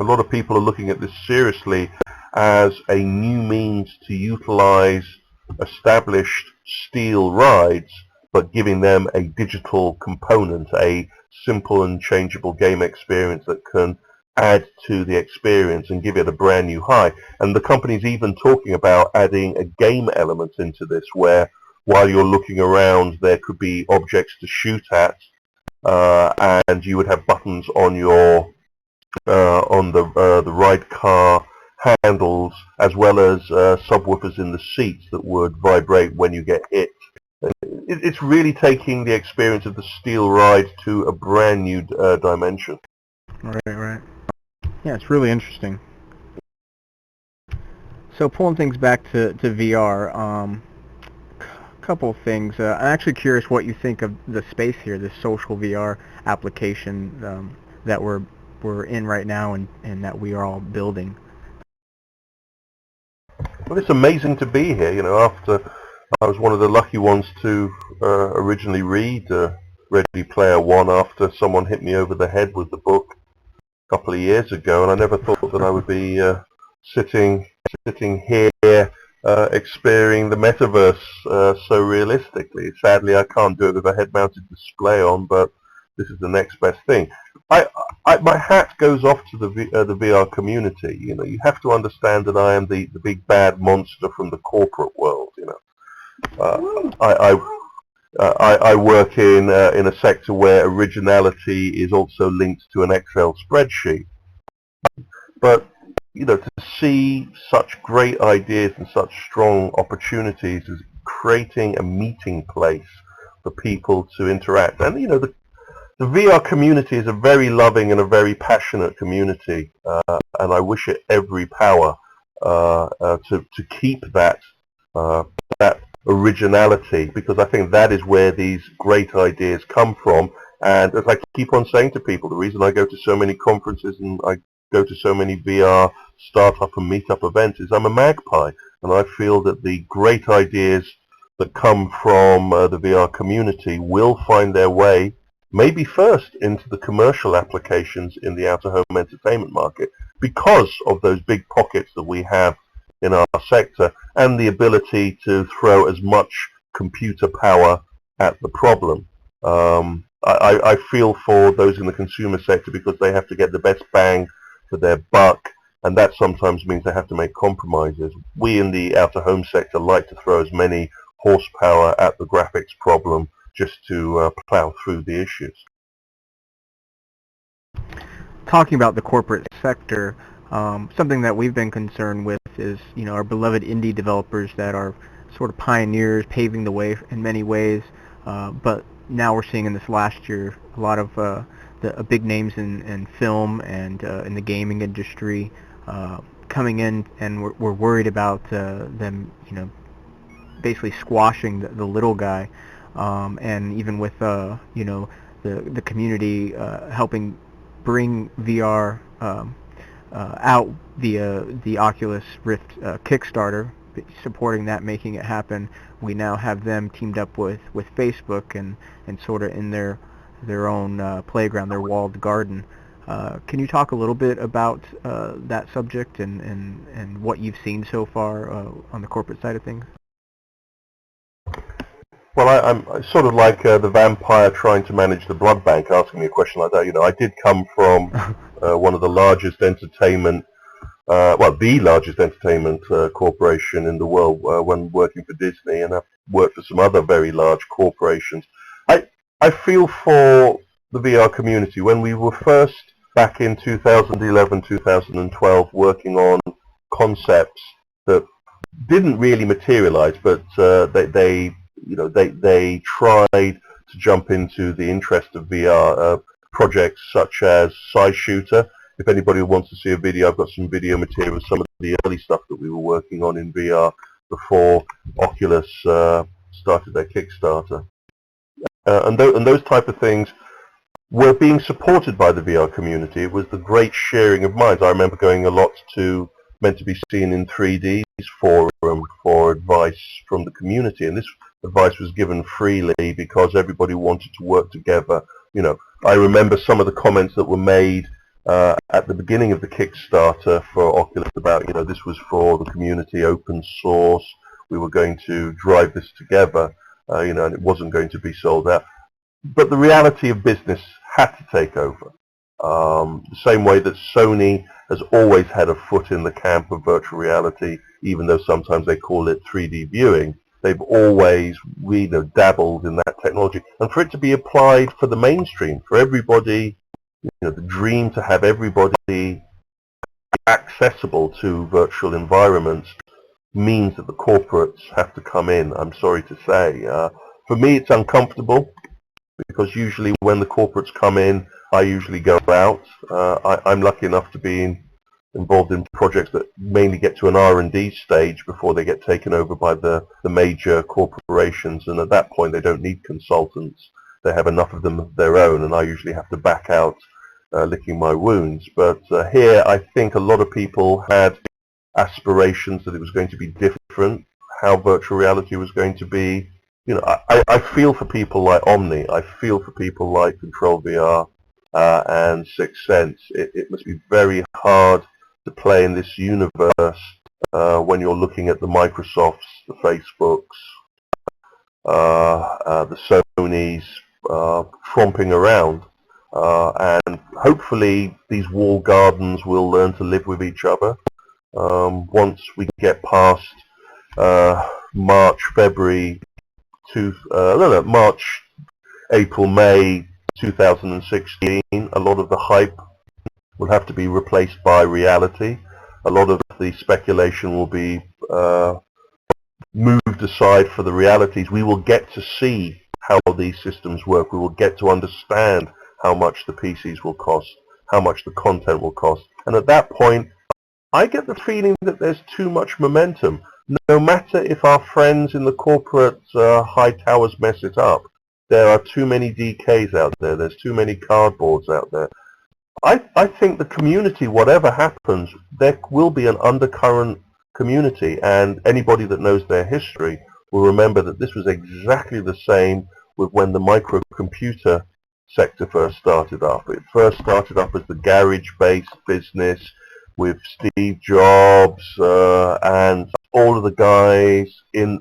C: a lot of people are looking at this seriously as a new means to utilize established steel rides, but giving them a digital component, a simple and changeable game experience that can add to the experience and give it a brand new high. And the company's even talking about adding a game element into this, where while you're looking around there could be objects to shoot at, and you would have buttons on your on the ride car handles, as well as subwoofers in the seats that would vibrate when you get hit. It's really taking the experience of the steel ride to a brand new dimension.
B: Right. Yeah, it's really interesting. So pulling things back to VR, couple of things. I'm actually curious what you think of the space here, this social VR application that we're in right now and that we are all building.
C: Well, it's amazing to be here. You know, after I was one of the lucky ones to originally read Ready Player One after someone hit me over the head with the book a couple of years ago, and I never thought that I would be sitting here experiencing the metaverse so realistically. Sadly, I can't do it with a head-mounted display on, but this is the next best thing. My hat goes off to the VR community. You know, you have to understand that I am the big bad monster from the corporate world. You know, I work in a sector where originality is also linked to an Excel spreadsheet. But you know, to see such great ideas and such strong opportunities as creating a meeting place for people to interact. And you know, the VR community is a very loving and a very passionate community, and I wish it every power to keep that originality, because I think that is where these great ideas come from. And as I keep on saying to people, the reason I go to so many conferences and I go to so many VR startup and meetup events is I'm a magpie, and I feel that the great ideas that come from the VR community will find their way maybe first into the commercial applications in the out-of-home entertainment market, because of those big pockets that we have in our sector and the ability to throw as much computer power at the problem. I feel for those in the consumer sector because they have to get the best bang for their buck, and that sometimes means they have to make compromises. We in the out-of-home sector like to throw as many horsepower at the graphics problem just to plow through the issues.
B: Talking about the corporate sector, something that we've been concerned with is, you know, our beloved indie developers that are sort of pioneers, paving the way in many ways. But now we're seeing in this last year a lot of the big names in film and in the gaming industry coming in, and we're worried about them, you know, basically squashing the little guy. And even with you know, the community helping bring VR out via the Oculus Rift Kickstarter, supporting that, making it happen. We now have them teamed up with Facebook and sort of in their own playground, their walled garden. Can you talk a little bit about that subject and what you've seen so far on the corporate side of things?
C: Well, I'm sort of like the vampire trying to manage the blood bank, asking me a question like that. You know, I did come from one of the largest entertainment, the largest entertainment corporation in the world when working for Disney, and I've worked for some other very large corporations. I feel for the VR community. When we were first, back in 2011, 2012, working on concepts that didn't really materialize, but they tried to jump into the interest of VR, projects such as SciShooter. If anybody wants to see a video, I've got some video material of some of the early stuff that we were working on in VR before Oculus started their Kickstarter. And those type of things were being supported by the VR community. It was the great sharing of minds. I remember going a lot to Meant to Be Seen in 3D's forum for advice from the community, and this advice was given freely because everybody wanted to work together. You know, I remember some of the comments that were made at the beginning of the Kickstarter for Oculus about, you know, this was for the community, open source, we were going to drive this together, you know, and it wasn't going to be sold out. But the reality of business had to take over. The same way that Sony has always had a foot in the camp of virtual reality, even though sometimes they call it 3D viewing. They've always, you know, dabbled in that technology. And for it to be applied for the mainstream, for everybody, you know, the dream to have everybody accessible to virtual environments means that the corporates have to come in, I'm sorry to say. For me, it's uncomfortable because usually when the corporates come in, I usually go out. I'm lucky enough to be involved in projects that mainly get to an R&D stage before they get taken over by the major corporations, and at that point they don't need consultants. They have enough of them of their own, and I usually have to back out licking my wounds. But here I think a lot of people had aspirations that it was going to be different, how virtual reality was going to be. You know, I feel for people like Omni, I feel for people like Control VR and Sixth Sense. It must be very hard to play in this universe when you're looking at the Microsofts, the Facebooks, the Sonys tromping around. And hopefully these wall gardens will learn to live with each other. Once we get past March, February, March, April, May 2016, a lot of the hype will have to be replaced by reality. A lot of the speculation will be moved aside for the realities. We will get to see how these systems work. We will get to understand how much the PCs will cost, how much the content will cost. And at that point, I get the feeling that there's too much momentum. No matter if our friends in the corporate high towers mess it up, there are too many DKs out there, there's too many cardboards out there. I think the community, whatever happens, there will be an undercurrent community, and anybody that knows their history will remember that this was exactly the same with when the microcomputer sector first started up. It first started up as the garage-based business with Steve Jobs and all of the guys in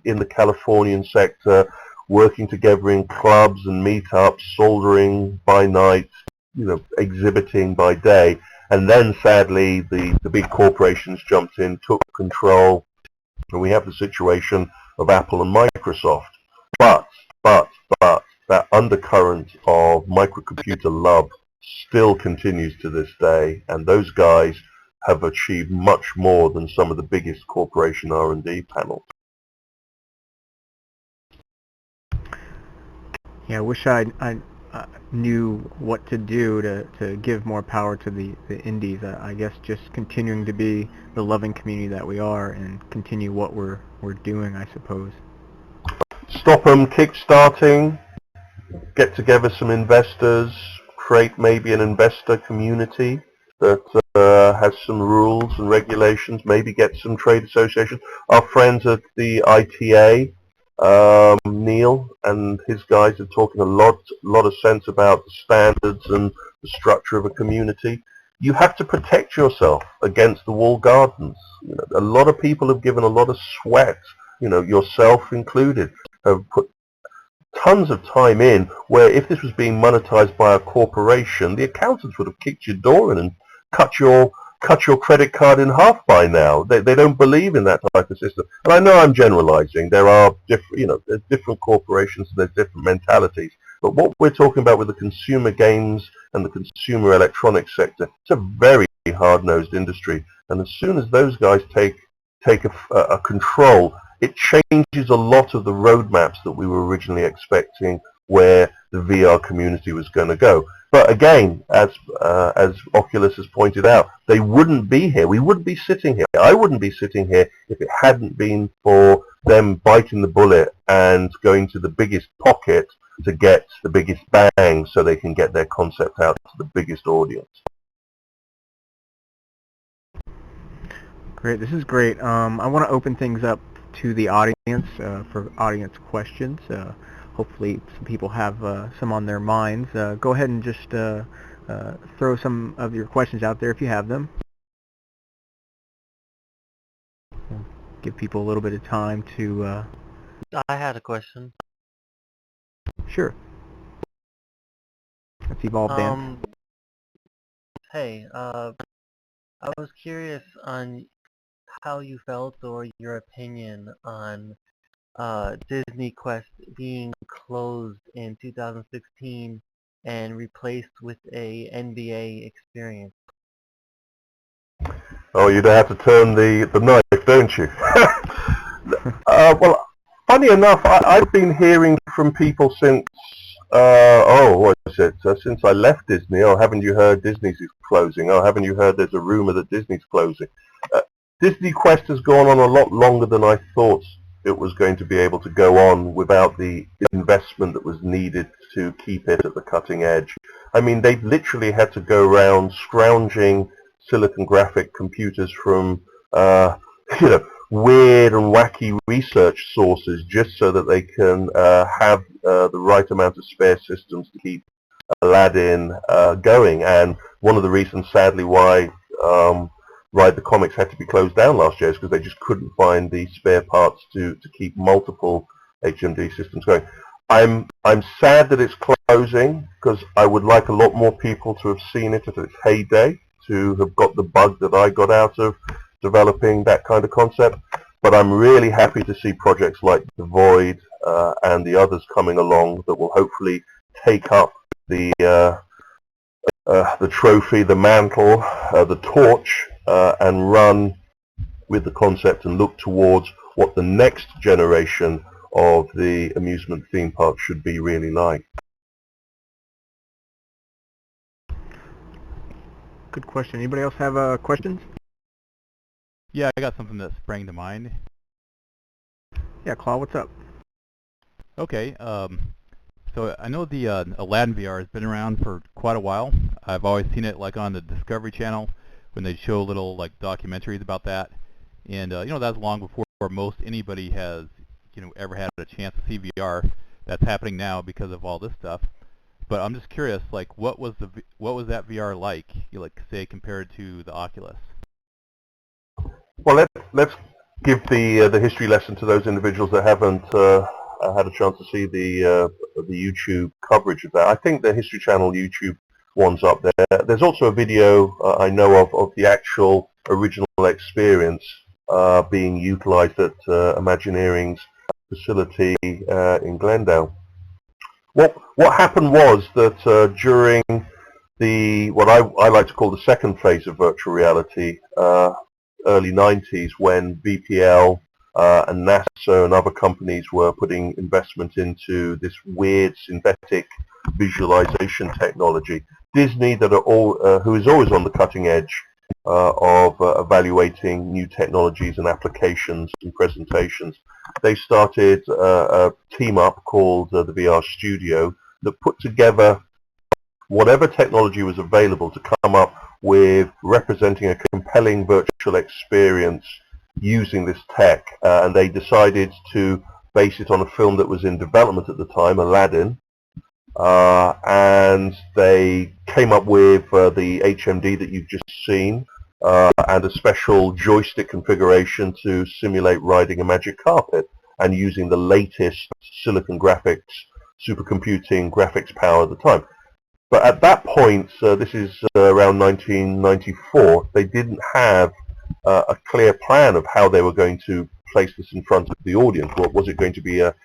C: the Californian sector working together in clubs and meetups, soldering by night, exhibiting by day. And then sadly the big corporations jumped in, took control, and we have the situation of Apple and Microsoft. But that undercurrent of microcomputer love still continues to this day, and those guys have achieved much more than some of the biggest corporation R&D panels.
B: Yeah, I wish I knew what to do to give more power to the indies. I guess just continuing to be the loving community that we are and continue what we're doing, I suppose.
C: Stop them kickstarting, get together some investors, create maybe an investor community that has some rules and regulations, maybe get some trade associations. Our friends at the ITA, Neil and his guys are talking a lot of sense about the standards and the structure of a community. You have to protect yourself against the wall gardens. A lot of people have given a lot of sweat, yourself included, have put tons of time in, where if this was being monetized by a corporation, the accountants would have kicked your door in and cut your credit card in half by now. They don't believe in that type of system. And I know I'm generalizing. There are there's different corporations and there's different mentalities. But what we're talking about with the consumer games and the consumer electronics sector, it's a very hard-nosed industry. And as soon as those guys take a control, it changes a lot of the roadmaps that we were originally expecting where the VR community was going to go. But again, as Oculus has pointed out, they wouldn't be here. We wouldn't be sitting here. I wouldn't be sitting here if it hadn't been for them biting the bullet and going to the biggest pocket to get the biggest bang so they can get their concept out to the biggest audience.
B: Great, this is great. I want to open things up to the audience for audience questions. Hopefully some people have some on their minds. Go ahead and just throw some of your questions out there if you have them. We'll give people a little bit of time to...
H: I had a question.
B: Sure. That's EvolvedAnt.
H: Hey, I was curious on how you felt or your opinion on Disney Quest being closed in 2016 and replaced with a NBA experience.
C: Oh, you don't have to turn the knife, don't you? Well, funny enough, I've been hearing from people since, what is it, since I left Disney. Oh, haven't you heard Disney's is closing? Oh, haven't you heard there's a rumor that Disney's closing? Disney Quest has gone on a lot longer than I thought it was going to be able to go on without the investment that was needed to keep it at the cutting edge. I mean, they literally had to go around scrounging silicon graphic computers from, weird and wacky research sources just so that they can have the right amount of spare systems to keep Aladdin going. And one of the reasons, sadly, why Ride the Comics had to be closed down last year is because they just couldn't find the spare parts to keep multiple HMD systems going. I'm sad that it's closing because I would like a lot more people to have seen it at its heyday, to have got the bug that I got out of developing that kind of concept. But I'm really happy to see projects like The Void and the others coming along that will hopefully take up the trophy, the mantle, the torch, and run with the concept and look towards what the next generation of the amusement theme park should be really like.
B: Good question. Anybody else have questions?
F: Yeah, I got something that sprang to mind.
B: Yeah, Claw, what's up?
F: Okay, so I know the Aladdin VR has been around for quite a while. I've always seen it like on the Discovery Channel when they show little like documentaries about that, and that's long before most anybody has ever had a chance to see VR. That's happening now because of all this stuff. But I'm just curious, like, what was that VR like? Say compared to the Oculus.
C: Well, let's give the history lesson to those individuals that haven't had a chance to see the YouTube coverage of that. I think the History Channel YouTube one's up there. There's also a video I know of the actual original experience being utilized at Imagineering's facility in Glendale. What happened was that during what I like to call the second phase of virtual reality, early 90s, when VPL and NASA and other companies were putting investment into this weird synthetic visualization technology, Disney, who is always on the cutting edge of evaluating new technologies and applications and presentations, they started a team up called the VR Studio that put together whatever technology was available to come up with representing a compelling virtual experience using this tech, and they decided to base it on a film that was in development at the time, Aladdin, and they came up with the HMD that you've just seen, and a special joystick configuration to simulate riding a magic carpet and using the latest silicon graphics, supercomputing graphics power at the time. But at that point, this is around 1994, they didn't have a clear plan of how they were going to place this in front of the audience. Was it going to be a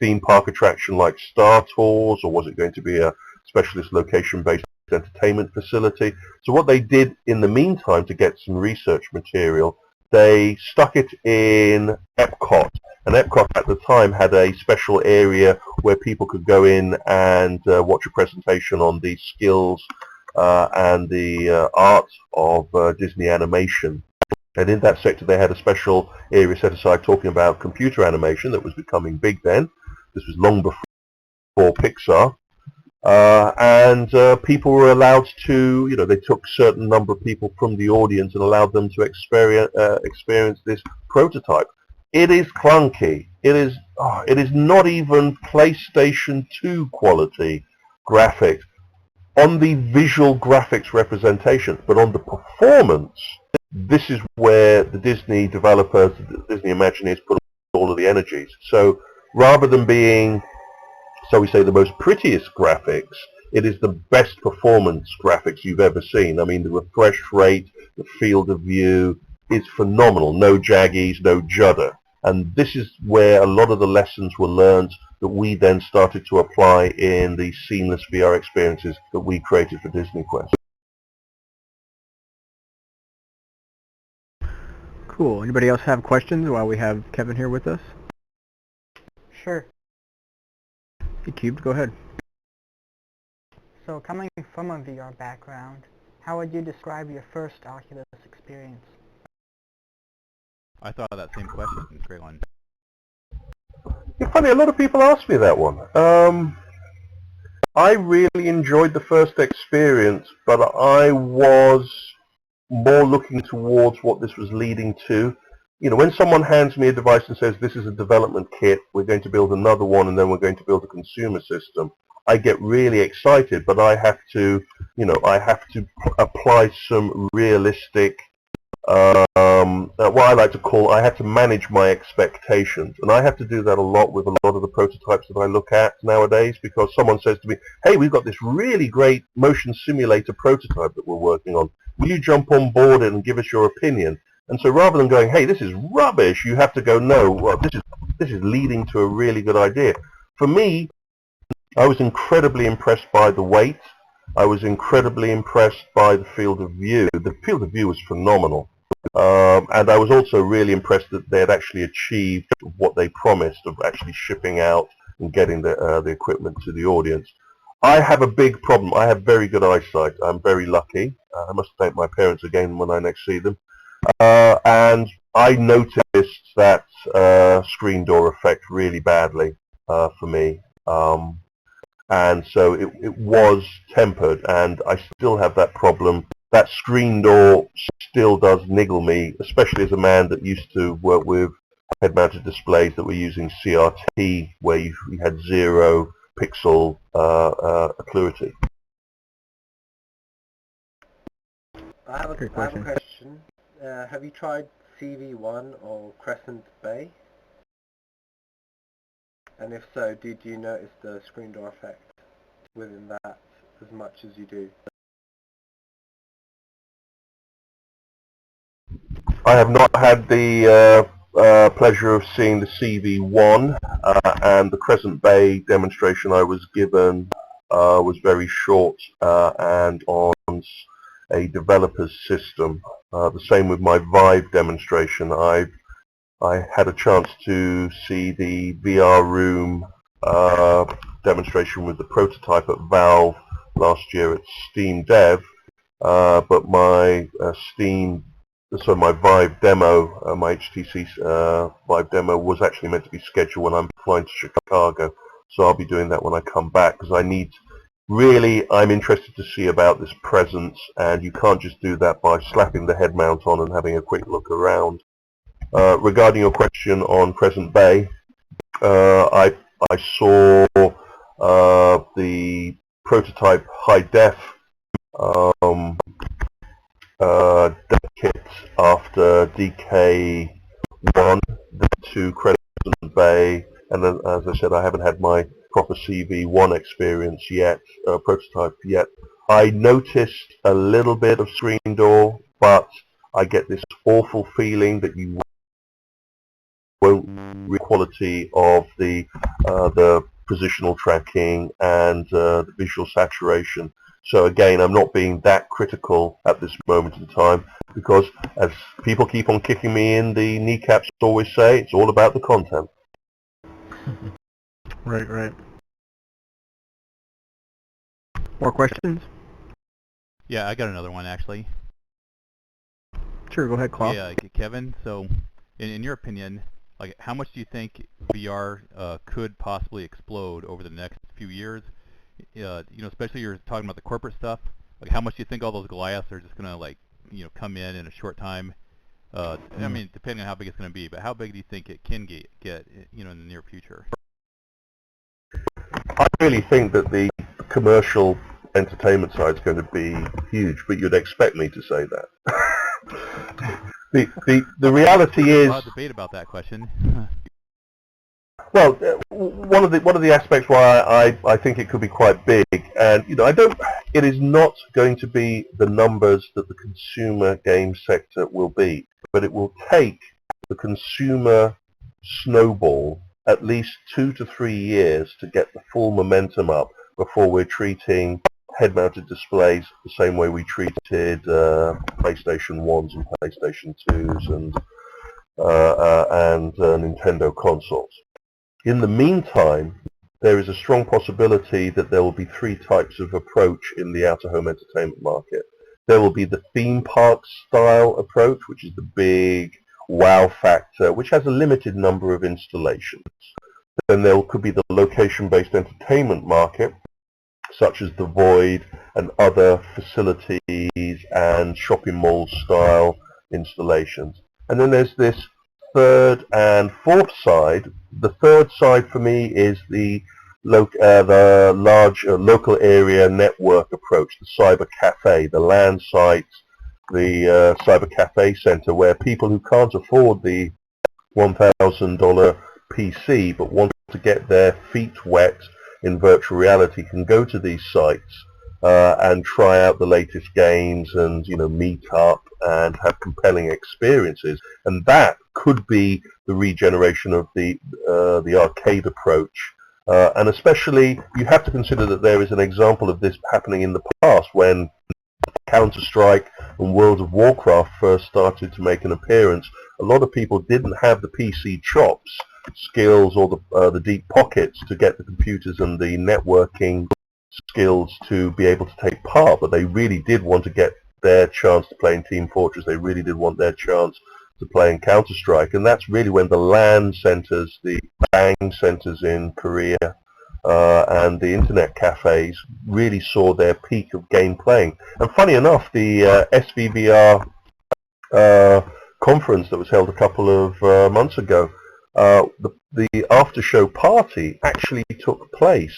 C: theme park attraction like Star Tours, or was it going to be a specialist location-based entertainment facility? So what they did in the meantime to get some research material, they stuck it in Epcot. And Epcot at the time had a special area where people could go in and watch a presentation on the skills and the art of Disney animation. And in that sector they had a special area set aside talking about computer animation that was becoming big then. This was long before Pixar. And people were allowed to, they took a certain number of people from the audience and allowed them to experience this prototype. It is clunky. It is not even PlayStation 2 quality graphics on the visual graphics representation, but on the performance, this is where the Disney developers, the Disney Imagineers, put all of the energies. So rather than being, so we say, the most prettiest graphics, it is the best performance graphics you've ever seen. I mean, the refresh rate, the field of view is phenomenal. No jaggies, no judder. And this is where a lot of the lessons were learned that we then started to apply in the seamless VR experiences that we created for Disney Quest.
B: Cool. Anybody else have questions while we have Kevin here with us?
I: Sure.
B: Hey, Cubed, go ahead.
I: So coming from a VR background, how would you describe your first Oculus experience?
F: I thought of that same question. Great one.
C: It's funny, a lot of people ask me that one. I really enjoyed the first experience, but I was more looking towards what this was leading to. You know, when someone hands me a device and says, this is a development kit, we're going to build another one, and then we're going to build a consumer system, I get really excited, but I have to, you know, I have to apply some realistic, what I like to call, I have to manage my expectations. And I have to do that a lot with a lot of the prototypes that I look at nowadays, because someone says to me, hey, we've got this really great motion simulator prototype that we're working on. Will you jump on board it and give us your opinion? And so rather than going, hey, this is rubbish, you have to go, no, well, this is leading to a really good idea. For me, I was incredibly impressed by the weight. I was incredibly impressed by the field of view. The field of view was phenomenal. And I was also really impressed that they had actually achieved what they promised of actually shipping out and getting the equipment to the audience. I have a big problem. I have very good eyesight. I'm very lucky. I must thank my parents again when I next see them. And I noticed that screen door effect really badly for me. And so it was tempered, and I still have that problem. That screen door still does niggle me, especially as a man that used to work with head-mounted displays that were using CRT, where you had 0 pixel occluity.
G: I have a question. Have you tried CV1 or Cescent Bay? And if so, do you notice the screen door effect within that as much as you do?
C: I have not had the pleasure of seeing the CV1, and the Cescent Bay demonstration I was given was very short and on a developer's system. The same with my Vive demonstration. I had a chance to see the VR room demonstration with the prototype at Valve last year at Steam Dev, but my my Vive demo, my HTC Vive demo was actually meant to be scheduled when I'm flying to Chicago, so I'll be doing that when I come back, because I'm interested to see about this presence, and you can't just do that by slapping the head mount on and having a quick look around. Regarding your question on Cescent Bay, I saw the prototype high-def dev kit after DK1 to Cescent Bay, and then, as I said, I haven't had my proper CV1 experience yet, prototype yet. I noticed a little bit of screen door, but I get this awful feeling that you won't reach quality of the positional tracking and the visual saturation. So again, I'm not being that critical at this moment in time, because as people keep on kicking me in the kneecaps always say, it's all about the content.
B: Right. More questions?
F: Yeah, I got another one actually.
B: Sure, go ahead, Klaus.
F: Yeah, Kevin, so in your opinion, like, how much do you think VR could possibly explode over the next few years? You know, especially you're talking about the corporate stuff. Like, how much do you think all those Goliaths are just gonna, like, you know, come in a short time? I mean, depending on how big it's gonna be, but how big do you think it can get, you know, in the near future?
C: I really think that the commercial entertainment side is going to be huge, but you'd expect me to say that. The reality is,
F: a lot of debate about that question.
C: well, one of the aspects why I think it could be quite big, and you know, it is not going to be the numbers that the consumer game sector will be, but it will take the consumer snowball at least 2 to 3 years to get the full momentum up before we're treating head-mounted displays the same way we treated PlayStation 1s and PlayStation 2s and and Nintendo consoles. In the meantime, there is a strong possibility that there will be three types of approach in the out-of-home entertainment market. There will be the theme park style approach, which is the big wow factor, which has a limited number of installations. Then there could be the location-based entertainment market, such as the Void and other facilities and shopping mall style installations. And then there's this third and fourth side. The third side for me is the large local area network approach, the cyber cafe, the LAN sites, the cyber cafe center, where people who can't afford the $1,000 PC but want to get their feet wet in virtual reality can go to these sites and try out the latest games and meet up and have compelling experiences. And that could be the regeneration of the arcade approach. And especially, you have to consider that there is an example of this happening in the past when Counter-Strike and World of Warcraft first started to make an appearance. A lot of people didn't have the PC chops, skills, or the deep pockets to get the computers and the networking skills to be able to take part, but they really did want to get their chance to play in Team Fortress. They really did want their chance to play in Counter-Strike, and that's really when the LAN centers, the Bang centers in Korea, and the internet cafes really saw their peak of game playing. And funny enough, the SVVR conference that was held a couple of months ago, the after-show party actually took place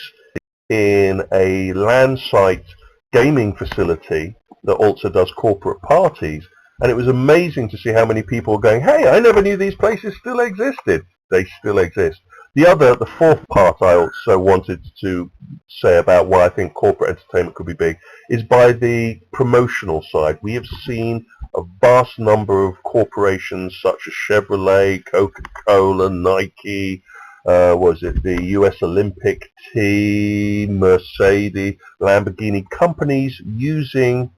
C: in a LAN site gaming facility that also does corporate parties. And it was amazing to see how many people were going, hey, I never knew these places still existed. They still exist. The fourth part I also wanted to say about why I think corporate entertainment could be big is by the promotional side. We have seen a vast number of corporations such as Chevrolet, Coca-Cola, Nike, the US Olympic team, Mercedes, Lamborghini, companies using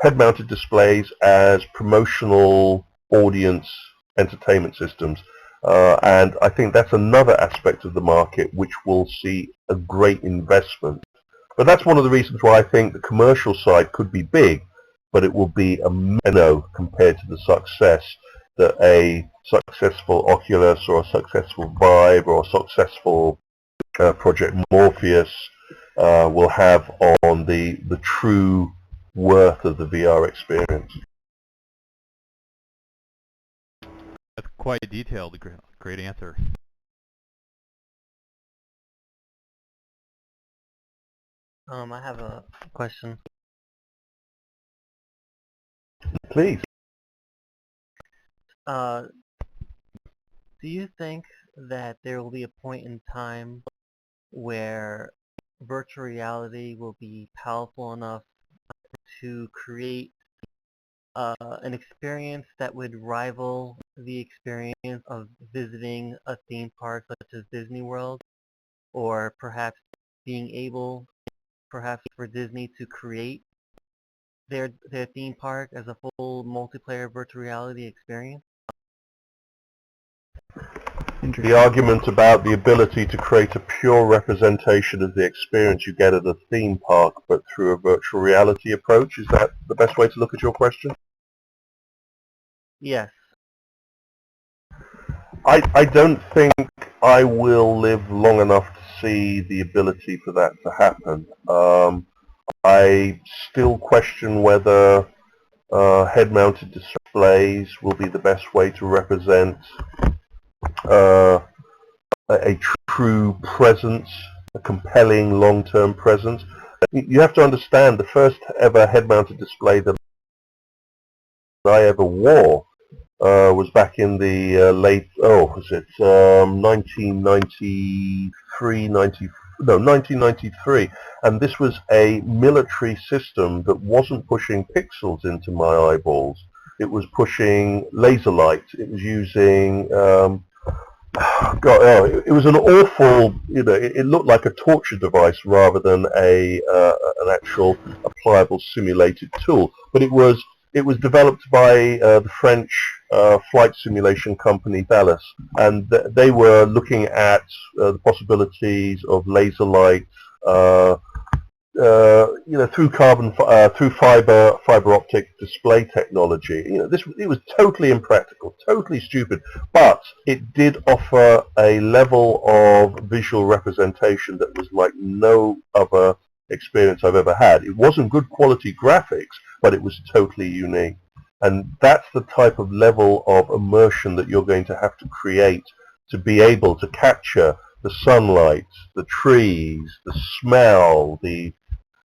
C: head-mounted displays as promotional audience entertainment systems. And I think that's another aspect of the market which will see a great investment. But that's one of the reasons why I think the commercial side could be big, but it will be a minnow compared to the success that a successful Oculus or a successful Vive or a successful Project Morpheus will have on the true worth of the VR experience.
F: That's quite detailed. Great answer.
H: I have a question.
C: Please.
H: Do you think that there will be a point in time where virtual reality will be powerful enough to create an experience that would rival the experience of visiting a theme park such as Disney World, or perhaps being able, perhaps for Disney to create their theme park as a full multiplayer virtual reality experience?
C: The argument about the ability to create a pure representation of the experience you get at a theme park, but through a virtual reality approach, is that the best way to look at your question?
H: Yes.
C: I don't think I will live long enough to see the ability for that to happen. I still question whether head-mounted displays will be the best way to represent a true presence, a compelling long-term presence. You have to understand, the first ever head-mounted display that I ever wore was back in the late, 1993, and this was a military system that wasn't pushing pixels into my eyeballs. It was pushing laser light. It was using it was an awful, it looked like a torture device rather than an actual applicable simulated tool. But it was developed by the French flight simulation company Thales, and they were looking at the possibilities of laser light, through through fiber optic display technology. It was totally impractical, totally stupid, but it did offer a level of visual representation that was like no other experience I've ever had. It wasn't good quality graphics, but it was totally unique. And that's the type of level of immersion that you're going to have to create to be able to capture the sunlight, the trees, the smell, the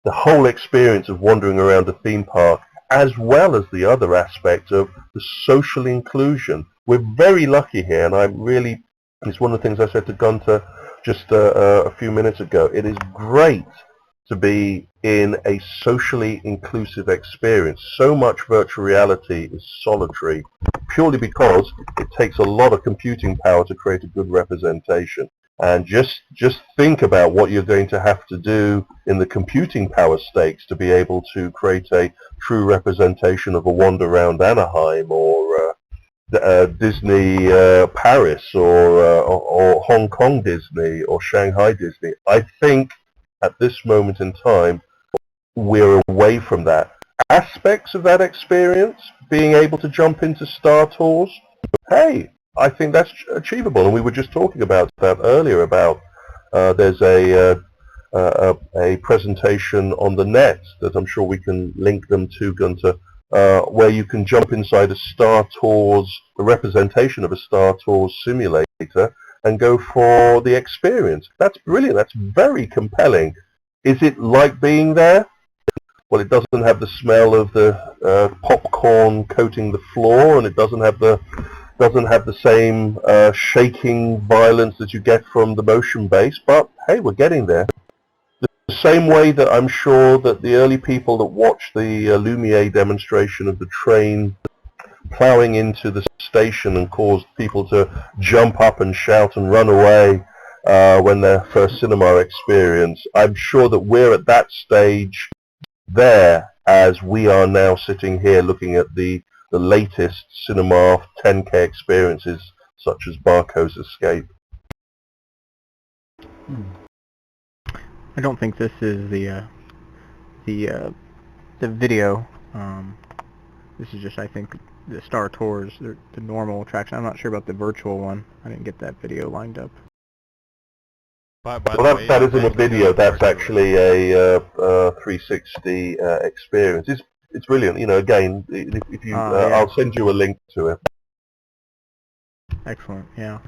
C: whole experience of wandering around a theme park, as well as the other aspect of the social inclusion. We're very lucky here, and it's one of the things I said to Gunter just a few minutes ago. It is great to be in a socially inclusive experience. So much virtual reality is solitary, purely because it takes a lot of computing power to create a good representation. And just think about what you're going to have to do in the computing power stakes to be able to create a true representation of a wander around Anaheim or Disney Paris or Hong Kong Disney or Shanghai Disney. I think at this moment in time we're away from that. Aspects of that experience, being able to jump into Star Tours, hey, I think that's achievable, and we were just talking about that earlier. About there's a presentation on the net that I'm sure we can link them to, Gunter, where you can jump inside a Star Tours, a representation of a Star Tours simulator, and go for the experience. That's brilliant. That's very compelling. Is it like being there? Well, it doesn't have the smell of the popcorn coating the floor, and it doesn't have the same shaking violence that you get from the motion base, but hey, we're getting there. The same way that I'm sure that the early people that watched the Lumiere demonstration of the train ploughing into the station and caused people to jump up and shout and run away when their first cinema experience, I'm sure that we're at that stage there as we are now sitting here looking at the latest cinema 10K experiences such as Barco's Escape.
B: I don't think this is the video. This is just, I think, the Star Tours, the normal attraction. I'm not sure about the virtual one. I didn't get that video lined up.
F: Well,
C: that isn't a video. That's actually a 360 experience. It's brilliant. Again, if you, I'll send you a link to it.
B: Excellent. Yeah,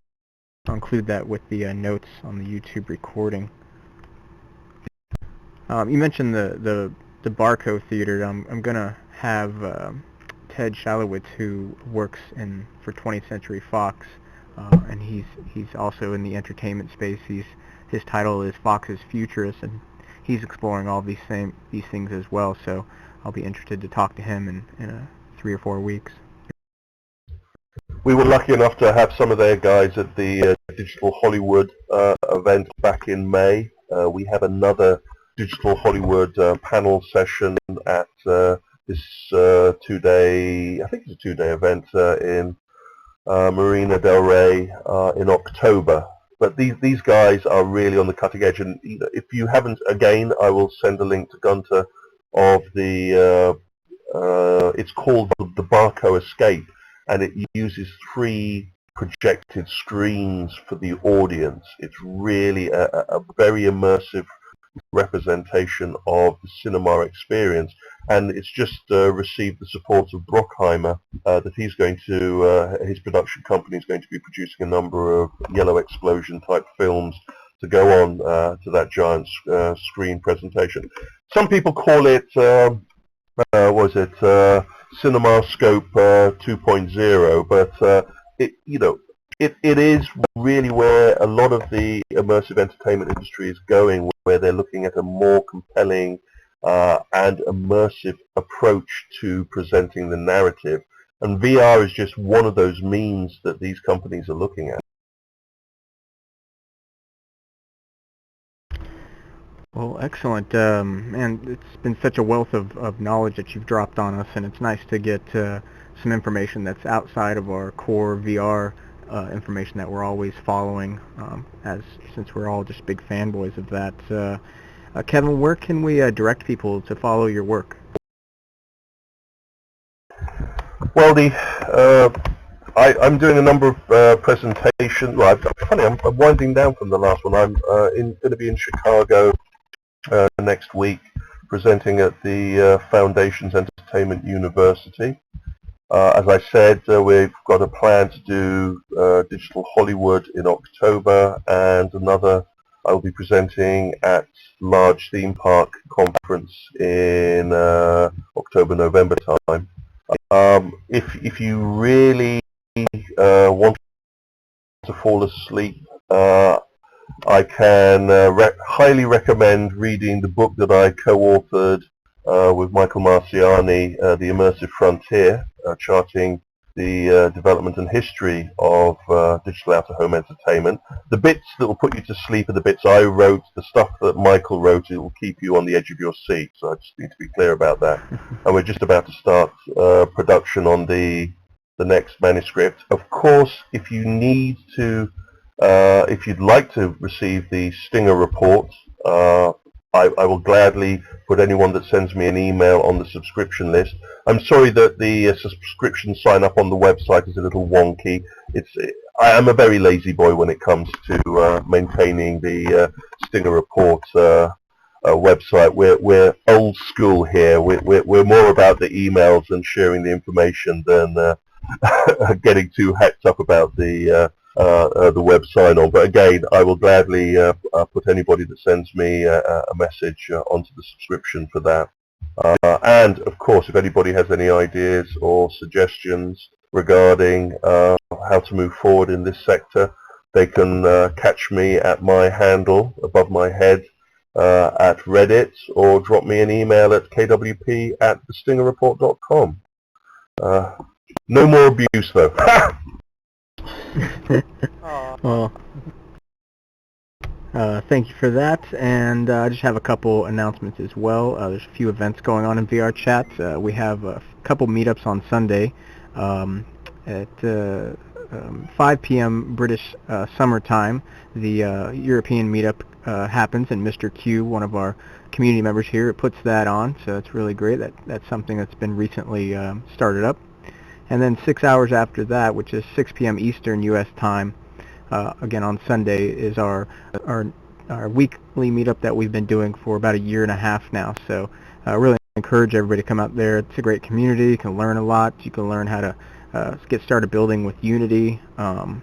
B: I'll include that with the notes on the YouTube recording. You mentioned the Barco Theater. I'm gonna have Ted Shalowitz, who works for 20th Century Fox, and he's also in the entertainment space. His title is Fox's Futurist, and he's exploring all these things as well. So I'll be interested to talk to him in 3 or 4 weeks.
C: We were lucky enough to have some of their guys at the Digital Hollywood event back in May. We have another Digital Hollywood panel session at this 2-day, I think it's a 2-day event in Marina del Rey in October. But these guys are really on the cutting edge, and if you haven't, again, I will send a link to Gunter of the it's called the Barco Escape, and it uses 3 projected screens for the audience. It's really a very immersive representation of the cinema experience, and it's just received the support of Brockheimer, that he's going to, his production company is going to be producing a number of yellow explosion type films to go on to that giant screen presentation. Some people call it, CinemaScope 2.0, but it is really where a lot of the immersive entertainment industry is going, where they're looking at a more compelling and immersive approach to presenting the narrative. And VR is just one of those means that these companies are looking at.
B: Well, excellent. And it's been such a wealth of knowledge that you've dropped on us, and it's nice to get some information that's outside of our core VR information that we're always following, since we're all just big fanboys of that. Kevin, where can we direct people to follow your work?
C: Well, I'm doing a number of presentations. Well, I'm winding down from the last one. I'm going to be in Chicago next week, presenting at the Foundations Entertainment University. As I said, we've got a plan to do Digital Hollywood in October, and another I'll be presenting at Large Theme Park Conference in October-November time. If you really want to fall asleep, I can highly recommend reading the book that I co-authored with Michael Marciani, The Immersive Frontier, charting the development and history of digital out-of-home entertainment. The bits that will put you to sleep are the bits I wrote. The stuff that Michael wrote, it will keep you on the edge of your seat. So I just need to be clear about that. And we're just about to start production on the next manuscript. Of course, if you need to, if you'd like to receive the Stinger report, I will gladly put anyone that sends me an email on the subscription list. I'm sorry that the subscription sign up on the website is a little wonky. I am a very lazy boy when it comes to maintaining the Stinger report website. We're old school here. We're more about the emails and sharing the information than getting too hacked up about the web sign-on. But again, I will gladly put anybody that sends me a message onto the subscription for that. And of course, if anybody has any ideas or suggestions regarding how to move forward in this sector, they can catch me at my handle above my head at Reddit, or drop me an email at kwp@thestingerreport.com. No more abuse though.
B: Well, thank you for that, and I just have a couple announcements as well. There's a few events going on in VR Chat. We have a couple meetups on Sunday at 5 p.m. British summertime. The European meetup happens, and Mr. Q, one of our community members here, puts that on, so it's really great. That's something that's been recently started up. And then 6 hours after that, which is 6 p.m. Eastern U.S. time, again on Sunday, is our weekly meetup that we've been doing for about a year and a half now. So really encourage everybody to come out there. It's a great community. You can learn a lot. You can learn how to get started building with Unity, and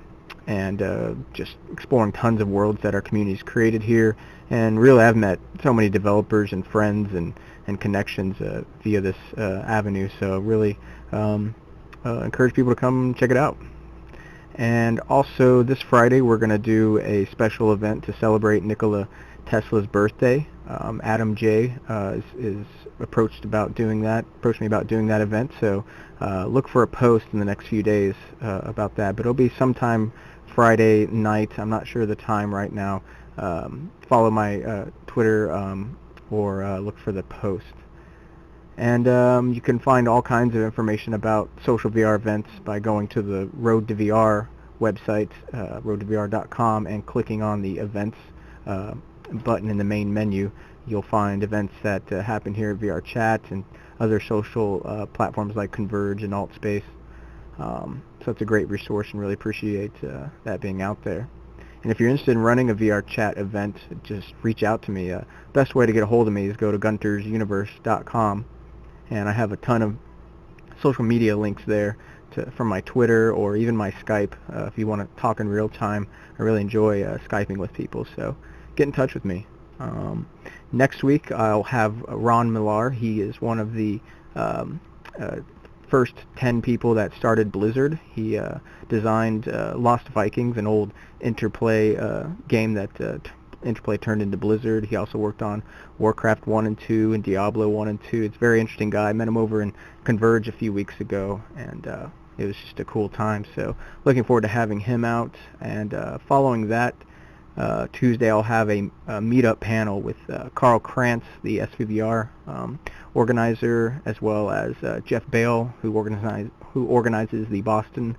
B: just exploring tons of worlds that our community's created here. And really, I've met so many developers and friends and connections via this avenue. So really encourage people to come check it out. And also this Friday we're going to do a special event to celebrate Nikola Tesla's birthday. Adam J is approached me about doing that event, so look for a post in the next few days about that, but it'll be sometime Friday night. I'm not sure the time right now. Follow my Twitter or look for the post. And you can find all kinds of information about social VR events by going to the Road to VR website, roadtovr.com, and clicking on the events button in the main menu. You'll find events that happen here at VR Chat and other social platforms like Converge and AltSpace. So it's a great resource, and really appreciate that being out there. And if you're interested in running a VR Chat event, just reach out to me. Best way to get a hold of me is go to guntersuniverse.com. And I have a ton of social media links there from my Twitter or even my Skype if you want to talk in real time. I really enjoy Skyping with people, so get in touch with me. Next week I'll have Ron Millar. He is one of the first 10 people that started Blizzard. He designed Lost Vikings, an old Interplay game that Interplay turned into Blizzard. He also worked on Warcraft 1 and 2 and Diablo 1 and 2. It's a very interesting guy. I met him over in Converge a few weeks ago, and it was just a cool time. So looking forward to having him out. And following that, Tuesday I'll have a meetup panel with Carl Krantz, the SVVR organizer, as well as Jeff Bale, who organizes the Boston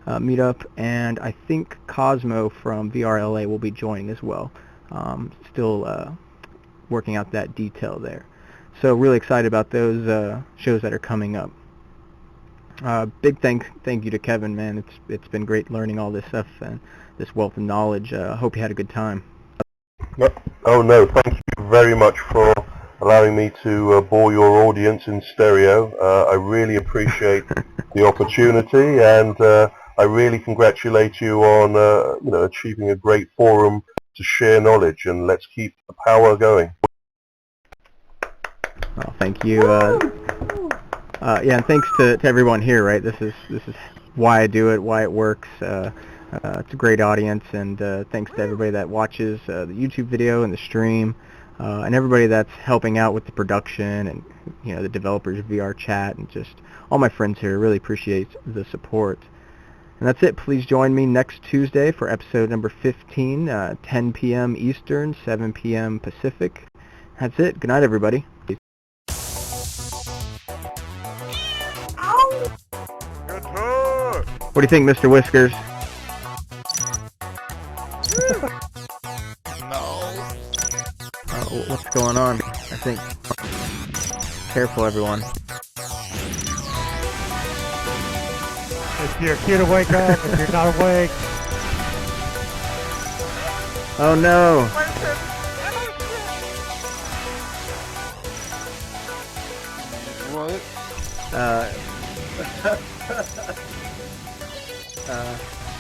B: meetup, and I think Cosmo from VRLA will be joining as well. Still working out that detail there. So really excited about those shows that are coming up. Big thank you to Kevin, man. It's been great learning all this stuff and this wealth of knowledge. Hope you had a good time.
C: Oh no, thank you very much for allowing me to bore your audience in stereo. I really appreciate the opportunity, and I really congratulate you on achieving a great forum to share knowledge, and let's keep the power going.
B: Well, thank you. Yeah, and thanks to everyone here. Right, this is why I do it, why it works. It's a great audience, and thanks to everybody that watches the YouTube video and the stream, and everybody that's helping out with the production, and the developers of VR Chat, and just all my friends here. Really appreciate the support. And that's it. Please join me next Tuesday for episode number 15, 10 p.m. Eastern, 7 p.m. Pacific. That's it. Good night, everybody. What do you think, Mr. Whiskers? No. What's going on? I think... Careful, everyone.
J: If you're here to wake up, if you're not awake.
B: Oh no!
G: What?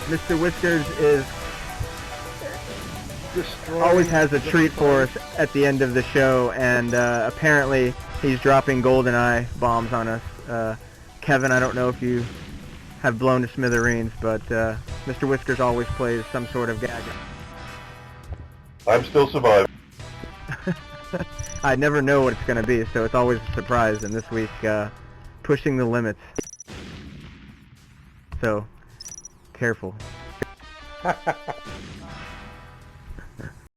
B: Mr. Whiskers is always has a treat for us at the end of the show, and apparently he's dropping GoldenEye bombs on us. Kevin, I don't know if you have blown to smithereens, but Mr. Whiskers always plays some sort of gag.
C: I'm still surviving.
B: I never know what it's going to be, so it's always a surprise, and this week, pushing the limits. So, careful.